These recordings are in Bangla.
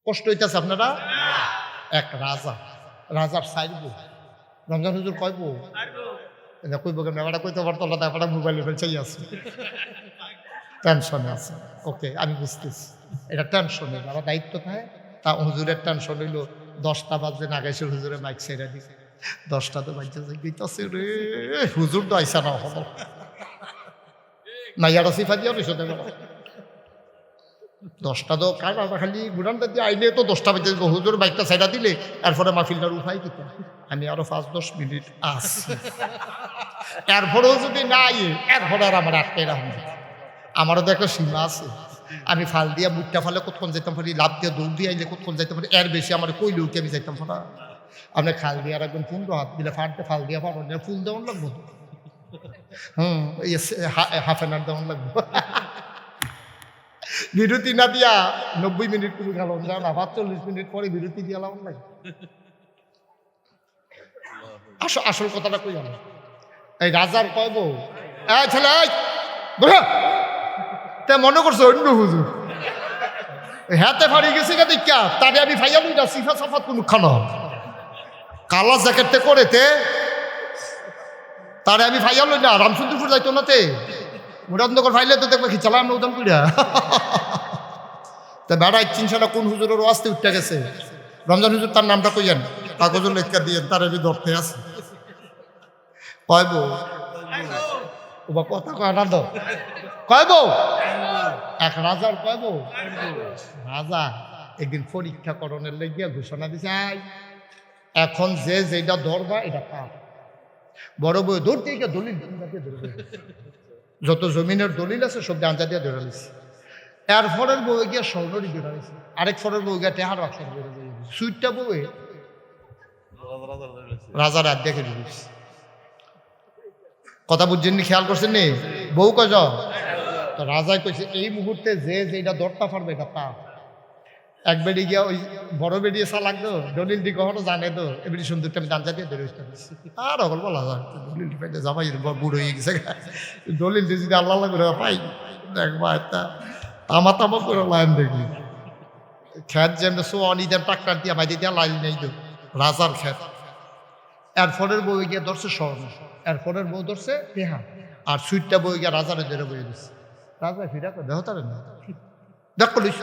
কষ্ট হইতেছে আপনারা? এক রাজার সাইড রমজান হুজুর কইব কইব মেলাটা কইতে পারতো না, তারপরে মোবাইলে ফেলছেই আছে, টেনশনে আছে। ওকে, আমি বুঝতেছি এটা টেনশনে যারা দায়িত্ব থাকে। তা হুজুরের টেনশন হইল 10টা বাজে নাগাইছে হুজুরে মাইক ছেড়ে দিছে, 10টা তো বাজছে গীতাছে রে, হুজুর তো আইসা না হল না, ইয়ারা সিফা দিয়া রইছ 10টা তো কাটা খালি গুড়ানটা দিয়ে আইলে তো 10টা বাজে হুজুর বাইকটা ছেড়া দিলে, এরপরে মাহফিলটার উপায় কি? আমি আরো 5-10 মিনিট আসছি, এরপরেও যদি না আইয়ে এরপরে আর আমার আটকে রাখুন। আমারও তো একটা সীমা আছে, আমি ফাল দিয়া মুখটা ফালে কতক্ষণ যেতাম পারি, লাভ দিয়ে দৌড় দিয়ে আইলে কতক্ষণ যাইতে পারি, এর বেশি আমার কইলেও কি আমি যাইতাম পারা? আপনি খাল দিয়ে রাখবেন 15 হাত দিলে ফাটতে ফাল দিয়া পারবেন, ফুল দেওয়ান লাগবো, হাফ এন আওয়ার দেওয়ান লাগবো। বিরতি না দিয়া 90 মিনিট তুমি খেলাম যাও না, 45 মিনিট পরে বিরতি দিয়ে লাভ লাগে। আসল কথাটা কই আমি, এই রাজার কইব এই ছেলে তে মনে করছো অন্য হুজুর হাতে ফাড়ি গেছে কে দেখা তারে আমি ভাইয়া লই না, সিফা সাফাত কোন খানো কালা জ্যাকেটতে করেতে তারে আমি ভাইয়া লই না, রামচন্দ্রপুর যাইতো না তে মুরাদনগর ভাইলে তো দেখবে কি চালাম না উদাম কইরা। তা বেড়া চিনছানা কোন হুজুরের ওয়াজতে উঠতে গেছে, রমজান হুজুর তার নামটা কইয়েন, কাগজের লেখা দিয়ে তার আমি ধরতে আছে কয়ব ওবা কথা কয় না তো কয়ব এক রাজার কয়ব রাজা একদিন পরীক্ষা করণের লেগিয়া ঘোষণা দিছে, এখন যে যেটা ধরবা এটা কার। বড় বই ধরতে গিয়ে দলিল যত জমিনের দলিল আছে সব গাঞ্জা দিয়ে ধরে নিছে, এর ফরের বউয়ে গিয়া স্বর্ণরই ধরে নিছে, আরেক ফরের বউ গিয়া টেহার বাক্সর ধরে সুইটটা বউয়ে রাজার হাত দেখে দিয়েছে। কথা বুঝছেন নি, খেয়াল করছেন নি? বউ কজ তো রাজাই কইছে এই মুহূর্তে যে যেটা দরটা পারবে এটা তা। এক বেড়ি গিয়া ওই বড় বেরিয়ে চালাক তো দলিল দি কখনো জানে তো এবারে সুন্দরটা আমি দাঞ্জা দিয়ে ধরে আর অকল বলা যায় দলিল পাইতে যাবাই বুড়ো হয়ে গেছে, দলিল দিয়ে যদি আল্লাহ করে পাই দেখবা একটা তামা তামা করে লাইন দেখলি খ্যাত যেমন সোয়ানি দেন ট্রাক্টার দিয়া বাইরে দিয়া লাইন নেই তো রাজার খ্যাত। এরপরের বউ গিয়ে ধরছে স্বর্ণ, এরপরের বউ ধরছে টেহা, আর সুইটটা বই গিয়া রাজারে ধরে বইয়ে দিচ্ছে। রাজা ফিরা করে দেহ তার না দেখো লইস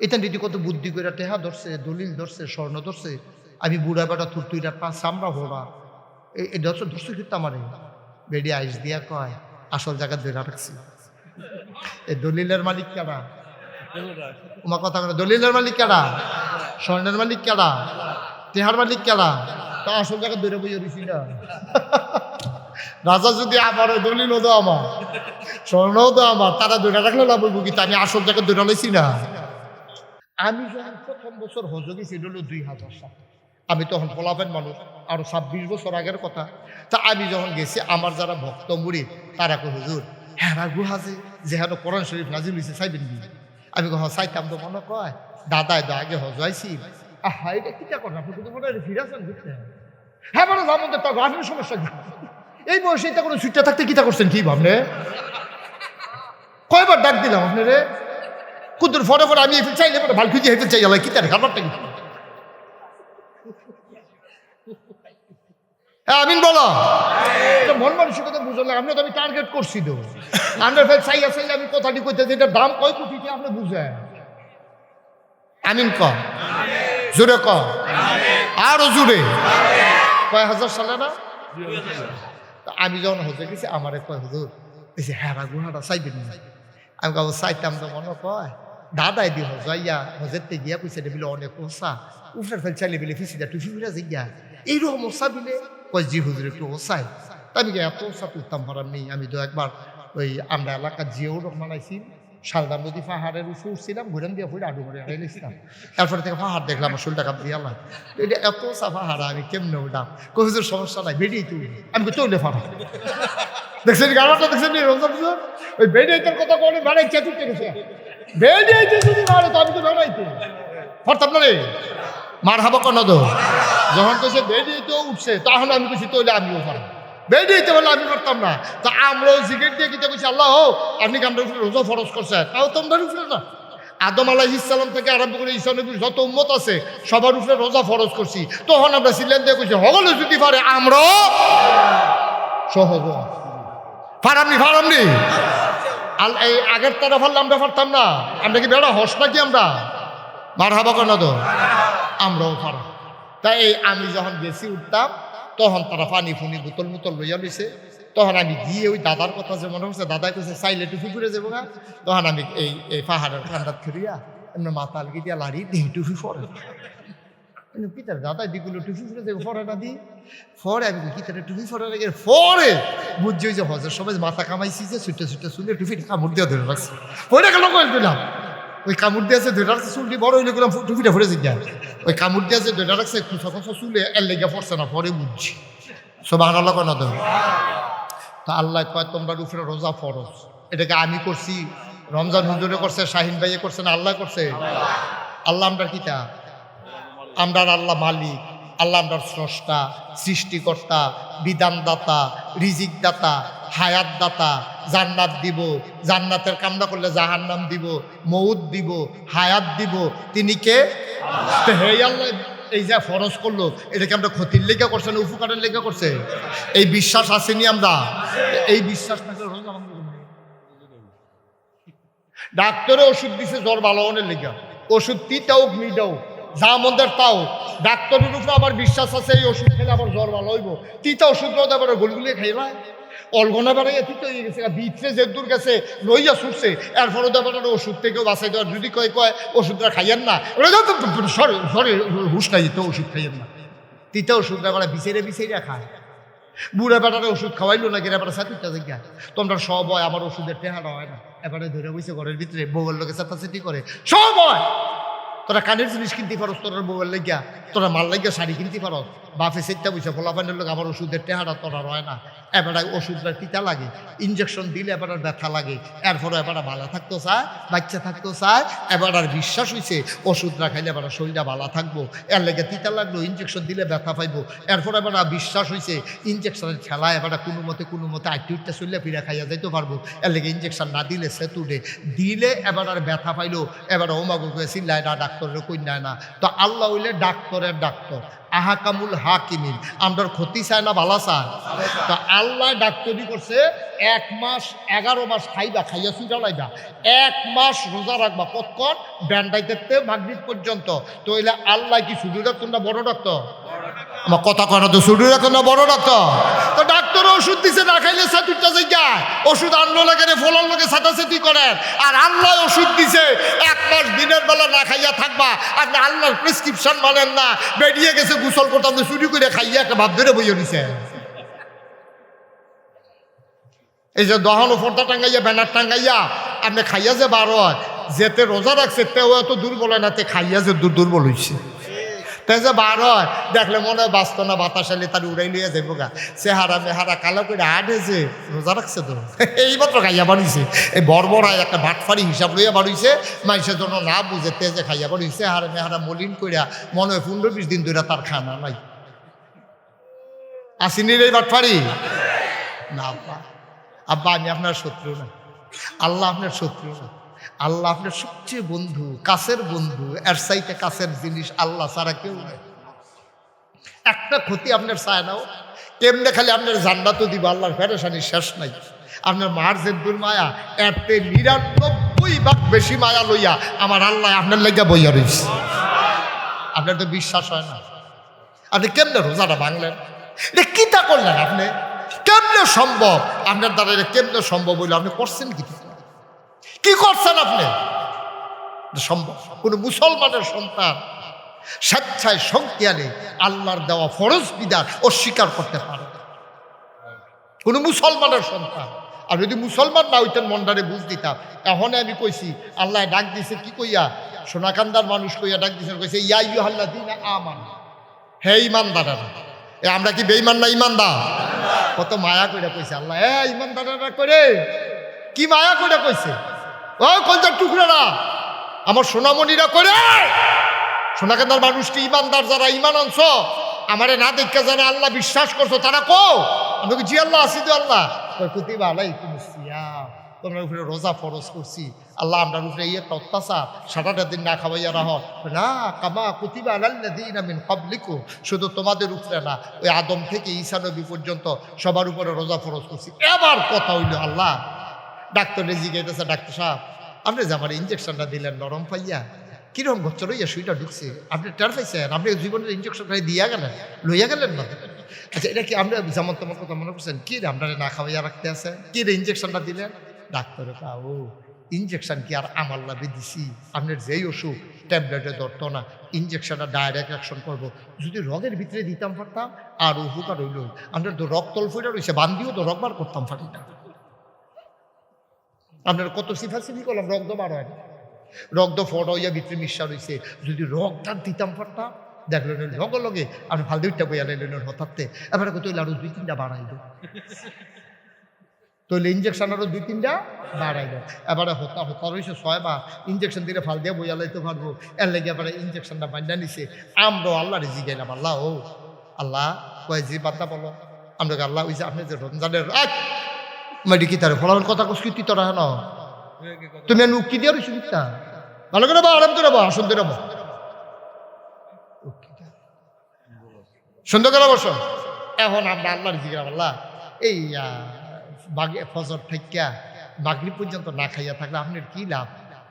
এটা দিদি কত বুদ্ধি করে টেহা ধরছে, দলিল ধরছে, স্বর্ণ ধরছে। আমি বুড়া বেটা তুরতুইটা পা চামড়া ভোড়া এই ধরছে ধরছে কিন্তু আমারে বেডি আইস দিয়া কয় আসল জায়গা ধরে রাখছি। এই দলিলের মালিক কারা? তোমার কথা বলে দলিলের মালিক কারা? স্বর্ণের মালিক কারা? টেহার মালিক কারা? তা আসল জায়গা ধরে বইয়ে দিছি না। রাজা যদি আমার দলিলও তো আমার, স্বর্ণও তো আমার, তারা ধরে রাখলে না বলবো কিন্তু আমি আসল জায়গা ধরে লাইছি না। আমি যখন প্রথম বছর হজ গেছি এটা হলো 2000 সাল, আমি তখন ফলাফেন মানুষ, আরো 26 বছর আগের কথা। তা আমি যখন গেছি আমার যারা ভক্ত মুরিদ তারা কো হুজুর হ্যাঁ গুহা যেহেতু কোরআন শরীফ নাজিল হয়েছে চাইবেন কি? আমি কহ চাইতাম তো মনে কয় দাদাই তো আগে হজ আইছি আহা এটা কিটা করেন আপনি কিন্তু মনে হয় ফিরাছেন ঘুরতে। হ্যাঁ মানে যাবো তো আপনার সমস্যা কি? এই বয়সে এটা কোনো ছুটটা থাকতে কিটা করছেন কি ভাবনে? কয়বার ডাক দিলাম আপনি রে কুদুর ফরে ফরে আমি এফিল চাইলে পরে ভাল খুঁজে হেফিল চাই গেল কি তার খাবারটা কি? হ্যাঁ আমিন বলো মন মানসিকতা বুঝলে আমরা তো আমি টার্গেট করছি তো আমরা ফের চাইয়া চাইলে আমি কথাটি কইতেছি এটার দাম কয় কোটি আপনি বুঝেন। আমিন ক জোরে ক আরো জোরে কয় হাজার সালে না? আমি যখন হজে গেছি আমারে কয় হুজুর এই হ্যাঁ গুহাটা চাইবেন না? আমি কাউ চাইতাম তো মনে কয় দাদাই দি হজাইয়া হজেরতে গিয়া কইছে বিলে অনেক ওসা উফরার ফেল চাইলে বিলে ফিসিটা টুফি ফিরা যাইয়া এইরকম ওসা বিলে কয় জি হুজুর একটু ওসাই। তা আমি এত ওসা তুলতাম পারার নেই। আমি তো একবার ওই আমরা এলাকার জিও বানাইছি শালদা নদী পাহাড়ের উপরে উঠছিলাম ঘুরেন দিয়ে ফুড়ে আডু করে নিয়েছিলাম, এরপরে থেকে পাহাড় দেখলাম আমার শোলটা কাপ দিয়ে এটা এত ওসা পাহাড় আমি কেমনে ওঠাম? কই হুজুর সমস্যা নাই বেরিয়ে তুই আমি চলে পাহাড় দেখছেন গাড়াটা দেখছেন ওই বেরিয়েটার কথা বলে বেড়াই চেতুরতে গেছে বেরিয়েছে যদি মারে তো আমি তো বেড়াইতে পারতাম না রে মার হাবা কেন তো যখন কেছে বেরিয়েতে উঠছে তখন আমি কেছি তৈলে আমিও পারব বেরিয়েতে বলে আমি পারতাম না। তা আমরাও সিগারেট দিয়ে কিতে কইছি আল্লাহ হোক আপনি কামড়ে উঠলে রোজা ফরজ করছে তাও তোমরা উঠলে না আদম আলাইহিস সালাম থেকে আরম্ভ করে ঈসা নবীর যত উম্মত আছে সবার উপরে রোজা ফরজ করছি। তখন আমরা সিলেন দিয়ে কইছি হগলে যদি পারে আমরাও সহজ ফারামনি ফারামনি এই আগের তারা ফারলে আমরা পারতাম না। আমরা কি বেড়া হস নাকি আমরা মার হাবা কেন তো আমরাও পারা। তাই আমি যখন গেছি উঠতাম তখন তারা পানি ফুনি বোতল মুতল লইয়া লইছে। তখন আমি গিয়ে ওই দাদার কথা যে মনে হচ্ছে দাদাই কইছে চাইলে টুপি করে যাবো না। তখন আমি এই পাহাড়ের ঠান্ডাত ফিরিয়া এমনি মাথা আলগি দিয়া লাড়ি দিয়ে টুপি পরে পিতার দাদাই দিগুলো টুপি ফিরে যাবো পরে না দি পরে আমি কিতারে টুপি পরে লেগে পরে বুঝছি ওই যে হজের সময় মাথা কামাইছি যে ছুটে ছুটে শুনে টুপিটা কামড় দিয়ে ধরে রাখছি পরে গেল কয়েক দিলাম ওই কামড় দিয়েছে ধরে রাখছে চুলটি বড় হইলে গেলাম টুপিটা ফুটেছে গিয়া ওই কামড় দিয়েছে ধরে রাখছে খুঁচা খুঁচা চুলে এর লেগে পড়ছে না পরে বুঝছি সব আনাল কেন তো। তা আল্লাহ কয় তোমরা উপরে রোজা ফরজ। এটাকে আমি করছি, রমজান হুজুরে করছে, শাহিন ভাইয়ে করছে না আল্লাহ করছে? আল্লাহ আমরা কিতা আমরা আল্লাহ মালিক, আল্লাহ আমরা স্রষ্টা, সৃষ্টিকর্তা, বিধানদাতা, রিজিক দাতা, হায়াত দাতা। জান্নাত দিব, জান্নাতের কামনা করলে জাহান্নাম দিব, মউত দিব, হায়াত দিব। তিনি কে? হে আল্লাহ এই যে ফরজ করলো এটাকে আমরা ক্ষতির লেগে করছে না উপকারের লেগে করছে? এই বিশ্বাস আসেনি আমরা? এই বিশ্বাস না করে রোজা ভাঙবে। ডাক্তারে ওষুধ দিছে জ্বর ভালো হওয়ার লেগে, ওষুধ তিতাও মিটাও যা মন্দের তাও। ডাক্তারের উপরে আমার বিশ্বাস আছে এই ওষুধ খেলে আবার জ্বর ভালো হইব। তিতা ওষুধ আবার গোলগুলিয়ে খাইবা অলগনা বেড়াইয়া তিতা হয়ে গেছে, বিটরে যে দূর গেছে লইয়া ছুটছে। এরপরে তো আবার ওষুধ থেকেও বাঁচাই দেওয়ার যদি কয় ওষুধটা খাইয়েন না সরে হুশ নাই তো ওষুধ খাইয়েন না। তিতা ওষুধটা বেড়া বিছেরে বিছেরা খায়। বুড়া বেটারে ওষুধ খাওয়াইলো না কিনা বেটা সাথে জিজ্ঞা তোমরা সব হয় আমার ওষুধের টেহারা হয় না। এবারে ধরে বসে ঘরের ভিতরে বউয়ের লোকে চাতাচাতি করে সব হয়। তোরা কানের জিনিস কিনতে পারস, তোরা বউয়ের লেগিয়া, তোরা মাল লাগিয়া শাড়ি কিনতে পারস, বাপে সেটা বসে ফোলা পানের লোক আমার ওষুধের টেহারা তোরা রয় না। এবারে ওষুধটা তিতা লাগে, ইঞ্জেকশন দিলে এবার ব্যথা লাগে। এরপরে এবার ভালো থাকতো চায়, বাচ্চা থাকতো চায়। এবার আর বিশ্বাস হয়েছে ওষুধটা খাইলে এবার শরীরটা ভালো থাকবো, এর লেগে তিতা লাগলো, ইঞ্জেকশন দিলে ব্যথা পাইবো। এরপরে এবার বিশ্বাস হয়েছে ইঞ্জেকশনের খেলা এবার কোনো মতে আইটুইটটা চললে ফিরে খাইয়া যাইতে পারবো। এর লেগে ইঞ্জেকশন না দিলে সে তুলে দিলে এবার আর ব্যথা পাইলো। এবার ওমাগো চিল্লায় না, ডাক্তারের কই নেয় না। তো আল্লাহ হইলে ডাক্তারের ডাক্তার, আহাকামুল হাকিমিন। আমরা ক্ষতি চায় না ভালো চায়? তো আল্লাহ ডাক্তারি করছে 1 মাস 11 মাস খাইবা, খাইয়া সুইটা লাইবা, 1 মাস রোজা রাখবা কতক্ষণ ব্যান্ডাইতে মাগরিব পর্যন্ত। তো এলে আল্লাহ কি শুধু ডাক্তার না বড় ডাক্তার? আমার কথা কয় না তো, শুধু ডাক্তার না বড় ডাক্তার? তো ডাক্তার ওষুধ দিছে না খাইলে সাতুরটা জায়গায় ওষুধ আনলো লাগে ফলার লোকে সাতাসাতি করেন। আর আল্লাহ ওষুধ দিছে 1 মাস দিনের বেলা না খাইয়া থাকবা। আপনি আল্লাহর প্রেসক্রিপশন মানেন না, বেরিয়ে গেছে গোসল করতে আপনি চুরি করে খাইয়া একটা ভাব ধরে বইয়ে দিছে। এই যে দহন ফর্দা টাঙ্গাইয়া ব্যানার টাঙ্গাইয়া আপনি খাইয়া যে 12 যেতে রোজা রাখছে তেও এত দুর্বল হয় না, তে খাইয়া যে দুর্বল হয়েছে। তাই যে 12 দেখলে মনে হয় বাঁচত না, বাতাস আলে তার উড়াই লইয়া যাইব গা। চেহারা মেহারা কালো করে আটেছে, রোজা রাখছে তো এইমাত্র খাইয়া বাড়িছে। এই বড়বড়ায় একটা ভাটফারি হিসাব লইয়া বাড়িছে, মানুষের জন্য না বুঝে তেজে খাইয়া বাড়িছে। হারে মেহারা মলিন কইরা মনে হয় 15-20 দিন ধরে তার খানা নাই। আসিনির এই ভাটফারি না। আব্বা আমি আপনার শত্রু না, আল্লাহ আপনার শত্রু না। আল্লাহ আপনার সবচেয়ে বন্ধু, কাছের বন্ধু। এর চাইতে কাছের জিনিস আল্লাহ ছাড়া কেউ নেই। একটা ক্ষতি আপনার চায় নাও, কেমনে খালি আপনার জান্নাতও দিব, আল্লাহর ফেরেশানি শেষ নাই। আপনার মার যে দুর্মায়া এতে 99 ভাগ বেশি মায়া লইয়া আমার আল্লাহ আপনার লেগে বইয়া রয়েছে। আপনার তো বিশ্বাস হয় না, আপনি কেমনে রোজাটা ভাঙলেন? এটা কিতা করলেন আপনি? কেমনে সম্ভব আপনার দ্বারা? এটা কেমনে সম্ভব হইল? আপনি করছেন কি করছেন আপনি? সম্ভব? কোন মুসলমানের সন্তান স্বেচ্ছায় সংখ্যানে আল্লাহর দেওয়া ফরজ বিধান অস্বীকার করতে পারে? কোন মুসলমানের সন্তান। আর যদি মুসলমান না হইতেন মনটারে বুঝ দিতাম। এখন আমি কইছি আল্লাহ ডাক দিছে কি কইয়া? সোনাকান্দার মানুষ কইয়া ডাক দিছে, কইছে ইয়া আইয়ুহাল্লাযীনা আমানু, হে ঈমানদারেরা। আমরা কি বেঈমান না ঈমানদার? কত মায়া কইরা কইছে আল্লাহ, ঈমানদারেরা করে কি মায়া কইরা কইছে। ও কলজার টুকরারা, আমার সোনামণিরা করে, সোনাকান্দার মানুষটি ঈমানদার যারা ঈমান আনছ, আমারে না দেখা যারা আল্লাহ বিশ্বাস করছো তারা কো? আমি জি আল্লাহ আসি তো আল্লাহ কুতিবা আলাইকুমুস সিয়াম, তোমরা উপরে রোজা ফরজ করছি। আল্লাহ আমরার উপরে এই একটা অত্যাচার, সারাটা দিন না খাওয়াইয়া রাহ না, কামা কুতিবা আলাল্লাযীনা মিন ক্বাবলিকুম, শুধু তোমাদের উপরে না, ওই আদম থেকে ঈসা নবী পর্যন্ত সবার উপরে রোজা ফরজ করছি। এবার কথা হইল আল্লাহ ডাক্তারে জিজ্ঞাসা, ডাক্তার সাহেব আপনি যে আমার ইঞ্জেকশনটা দিলেন নরম পাইয়া কিরকম ঘর লইয়া সুইটা ঢুকছে, আপনি টের পাইছেন? আপনি জীবনের ইঞ্জেকশনটা দিয়া গেলেন, লইয়া গেলেন না? আচ্ছা এটা কি আমরা যেমন তোমার কথা মনে করছেন? কি রে আপনারা না খাওয়াইয়া রাখতে আছে, কি রে ইঞ্জেকশনটা দিলেন? ডাক্তারে ও ইঞ্জেকশন কি আর আমার লাভে দিছি? আপনার যেই ওষুধ ট্যাবলেটে ধরতো না, ইঞ্জেকশনটা ডাইরেক্ট অ্যাকশন করবো। যদি রগের ভিতরে দিতাম পারতাম আর উপকার হইল। আপনার তো রক্তল ফুটা রয়েছে, বান্ধিও তো রগবার করতাম পারি না। আপনার কত সিফাসিফি করলাম, রক্ত বার হয় না, রক্ত ফট হইয়া ভিতরে মিশা রয়েছে। যদি রক্তটা দিতাম পারতাম, দেখলেন লগে লগে আপনি ফাল দুইটা বইয়া লাইলেন হঠাৎ। এবারে তৈলে আরো 2-3টা বাড়াইল, তৈলে ইঞ্জেকশন আরো 2-3টা বাড়াইল। এবারে হতা রয়েছে 6 মাস, ইঞ্জেকশন দিলে ফাল দিয়ে বইয়া লাইতে পারবো। এর লেগে এবারে ইঞ্জেকশনটা বান্ধা নিছে। আমরাও আল্লাহ রে জিগাইলাম, আল্লাহ ও আল্লাহ কয় জি বান্দা বলো। আমরা আল্লাহ ওই যে আপনি যে রমজানের মেডি কি তার ফলাফল কথা কুস্কৃতি তোরা হেন তুমি উক্তি দিয়ে রয়েছি দিকটা ভালো করে বা আরাম করে বা আসন দিয়ে সুন্দর করে বসো। এখন আমরা আল্লাহর জিজ্ঞাসা আল্লাহ এই ফজর থেকে মাগরিব পর্যন্ত না খাইয়া থাকলে আপনার কি লাভ?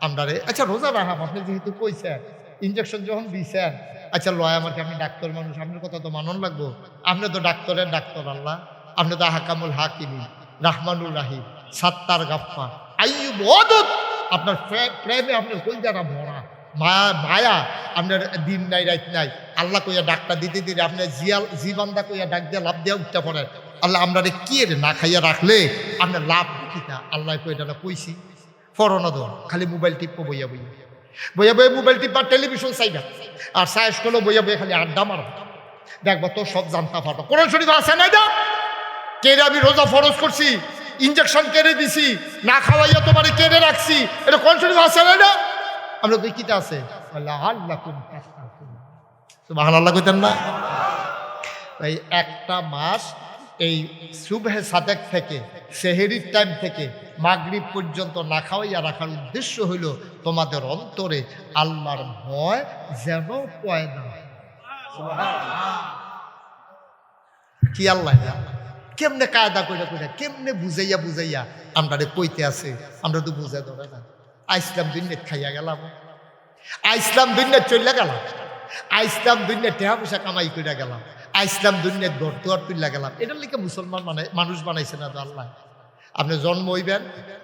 আমরা আচ্ছা রোজা রাখাম, আপনি যেহেতু কইছেন ইঞ্জেকশন যখন দিয়েছেন, আচ্ছা লয় আমাকে, আপনি ডাক্তার মানুষ, আপনার কথা তো মানন লাগবো। আপনি তো ডাক্তারের ডাক্তার আল্লাহ, আপনি তো হাকামুল হাকিমি, রাহমানুর রাহিম, সাত্তার গাফফার, আইয়ুব ওয়াদুদ। আপনার প্রেমে আপনার কই যারা ভরা মায়া, আপনার দিন নাই রাত নাই। আল্লাহ কইয়া ডাকটা দিতে দিতে আপনার জীবান্দা কইয়া ডাক দিয়া লাভ দিয়া উঠতে পড়ে। আল্লাহ আমরা কি রে না খাইয়া রাখলে আপনার লাভ কিতা? আল্লাহ কইটা না কইছি ফরনা দো, খালি মোবাইল টিপবো বইয়া বইয়া বইয়া বইয়া মোবাইল টিপা, টেলিভিশন চাইবা আর সায়েস করলো বইয়া বইয়া খালি আড্ডা মারো। দেখবো তোর সব জানতা ফাটা। কোরআন শরীফ আছে না? এটা কেড়ে আমি রোজা ফরজ করছি, ইঞ্জেকশন কেড়ে দিছি, না খাওয়াইয়া তোমার কেড়ে রাখছি, এটা কোরআন শরীফ আছে না? এটা আমরা কই কিতা আছে? সুবহানাল্লাহ কইতেন না? এই একটা মাস এই সুবহে সাদেক থেকে সেহেরির টাইম থেকে মাগরিব পর্যন্ত না খাওয়াইয়া রাখার উদ্দেশ্য হইল তোমাদের অন্তরে আল্লাহর ভয় যেন পয়দা। কি আল্লাহ কেমনে কায়দা কইরা কইরা কেমনে বুঝাইয়া বুঝাইয়া আমরা কইতে আছে, আমরা তো বুঝাই ধরে না। আইসলাম দুনিয়া খাইয়া গেলাম, আইসলাম দুনিয়া চলে গেলাম, আইসলাম দুনিয়া টেহা পয়সা কামাই কইরা গেলাম, আইসলাম দুনিয়া ঘর দুয়ার তুললা গেলাম। এটার লিখে মুসলমান মানুষ বানাইছে না তো আল্লাহ। আপনি জন্ম হইবেন,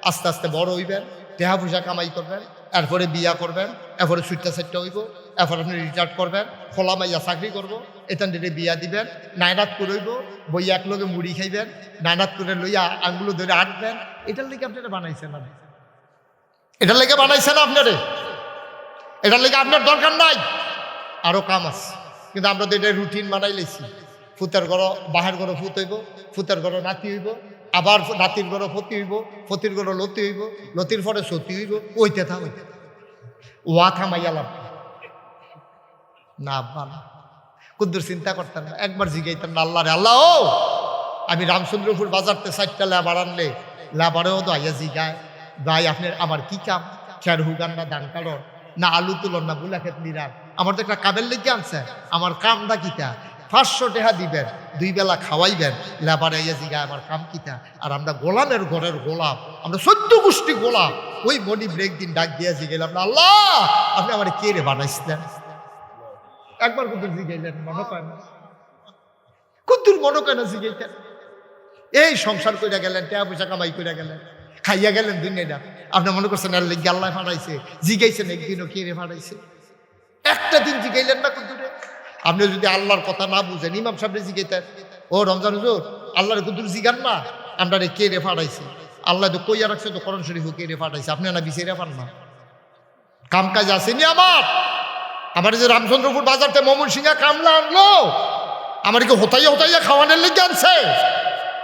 আস্তে আস্তে বড় হইবেন, টেহা পয়সা কামাই করবেন, এরপরে বিয়া করবেন, এরপরে ছুটটা ছাট্টা হইব, এরপরে আপনি রিটায়ার্ড করবেন, খোলা মাইয়া চাকরি করবো, এখান থেকে বিয়া দিবেন, নাইনাত করইব, বই এক লগে মুড়ি খাইবেন, নাইনাত করে লইয়া আঙ্গুলো ধরে আঁটবেন। এটার লেগে আপনারা বানাইছেন না, এটার লেগে বানাইছেন আপনারে, এটার লেগে আপনার দরকার নাই, আরো কাম আছে। কিন্তু আমরা তো এটা রুটিন বানাই লেছি। ফুতের ঘর বাহের ঘর ফুত হইব, ফুতের ঘর নাতি হইব, আবার নাতির ঘর ফতি হইব, ফতির ঘর লতি হইব, লতির পরে সতী হইব, ওইতে থাকবে ওয়া থামাইয়া লাভ না। বানা কুদ্দুর চিন্তা করতেন না, একবার জিগাইতেন না আল্লাহ রে, আল্লাহ ও আমি রামচন্দ্রপুর বাজারতে 4টা লেবার আনলে লেবারেও তো আইয়া জিগায় ভাই আপনার আমার কি কাম? খের হুগান না ধান কাটন না আলু তুলন না বুলা খেত নিরান, আমার তো একটা কাবের লেগে আনছে, আমার কামটা কিতা? 500 টাকা দিবেন, 2 বেলা খাওয়াইবেন, লেবার আইয়া জিগায় আমার কাম কিতা? আর আমরা গোলামের ঘরের গোলাম, আমরা 14 গোষ্ঠী গোলাম। ওই মনি ব্রেক দিন ডাক দিয়া জিগাইলাম না আল্লাহ আপনি আমার কে রে বানাইছিলেন? একবার কুদ্দুর জিগাইলেন, মনে কয় না? কুদ্দুর মনে কয় না জিগাইতেন? এই সংসার কইরা গেলেন, টাকা পয়সা কামাই কইরা গেলেন, খাইয়া গেলেন দুনিয়াটা। আপনি মনে করছেন আর লেগে আল্লাহ ফাটাইছে? জিগাইছেন একদিনও কে রে ফাটাইছে? একটা দিন জিগাইলেন না কুদ্দুরে? আপনি যদি আল্লাহর কথা না বুঝেন, ইমাম সাহেব জিগাইতেন, ও রমজান হুজুর আল্লাহর কুদ্দুর জিগান না আমরা রে কে রে ফাটাইছে? আল্লাহ তো কইয়া রাখছে তো কোরআন শরীফ কে রে ফাটাইছে, আপনি না বিচাইরা পান না? কাম কাজ আসেনি আমার যে রামচন্দ্রপুর বাজারতে মমন সিংহা কামলা আনলো, আমার কি হতাইয়া হতাইয়া খাওয়ানোর লেগে আনছে?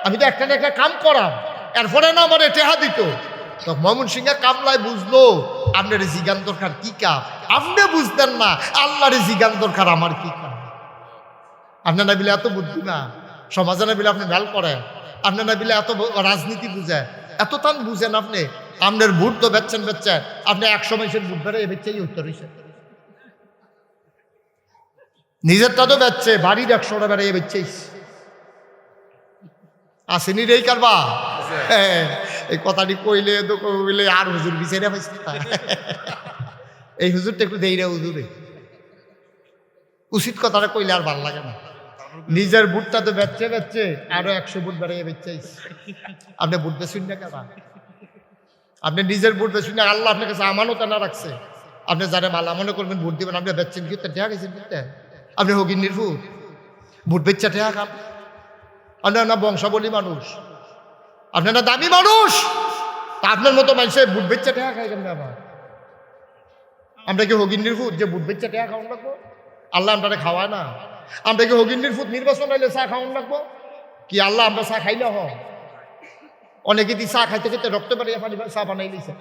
আমি তো একটা না একটা কাম করাম, এরপরে না আমার টেহা দিত। তো মমন সিংহা কামলায় বুঝলো আপনার জিগান দরকার কি কাম, আপনি বুঝতেন না আল্লাহর জিগান দরকার আমার কি কাম। আপনার না বিলে এত বুদ্ধি না, সমাজে না বিলে আপনি ভ্যাল করেন, আপনার না বিলে এত রাজনীতি বুঝেন, এত তান বুঝেন, আপনি আপনার ভোট তো বেচছেন আপনি 100 মাসের ভোট বেড়ে বেচছেই উত্তর হয়েছে। নিজেরটা তো বেচছে, বাড়ির 100টা বেড়ে বেচছেই আসেনি রে কারবা। এই কথাটি কইলে তো কইলে আর হুজুর বিচারে পাইছে। এই হুজুরটা একটু দেই রে হুজুরে, উচিত কথাটা কইলে আর ভাল লাগে না। নিজের বুটটা তো বেচছে আরো 100 বুট বেড়ে বেচছেই। আপনি বুট বেচুন না কেন? আপনি নিজের বুট বেচুন না, আল্লাহ আপনার কাছে আমানত না রাখছে। আপনি যারা মালা মনে করবেন ভোট দিবেন, আপনি বেচছেন কি? ঠেয়া গেছেন বুটটা? আপনি হগিন্নির ফুট ভোট বেচা ঠেয়া খান? আপনার না বংশাবলী মানুষ, আপনার না দামি মানুষ, তা আপনার মতো মানুষের বুট বেচা ঠেয়া খাই কেন? আবার আমরা কি হগিন্নির ফুট যে বুট বেচা ঠেয়া খাওয়ান লাগবো? আল্লাহ আমরা খাওয়ায় না। আমরা কি হগিন্নির ফুট নির্বাচন হইলে চা খাওয়ান লাগবো কি? আল্লাহ আমরা চা খাই না? অনেকে দি চা খাইতে খাইতে রক্ত বাড়িয়ে পানি চা বানাই দিছে।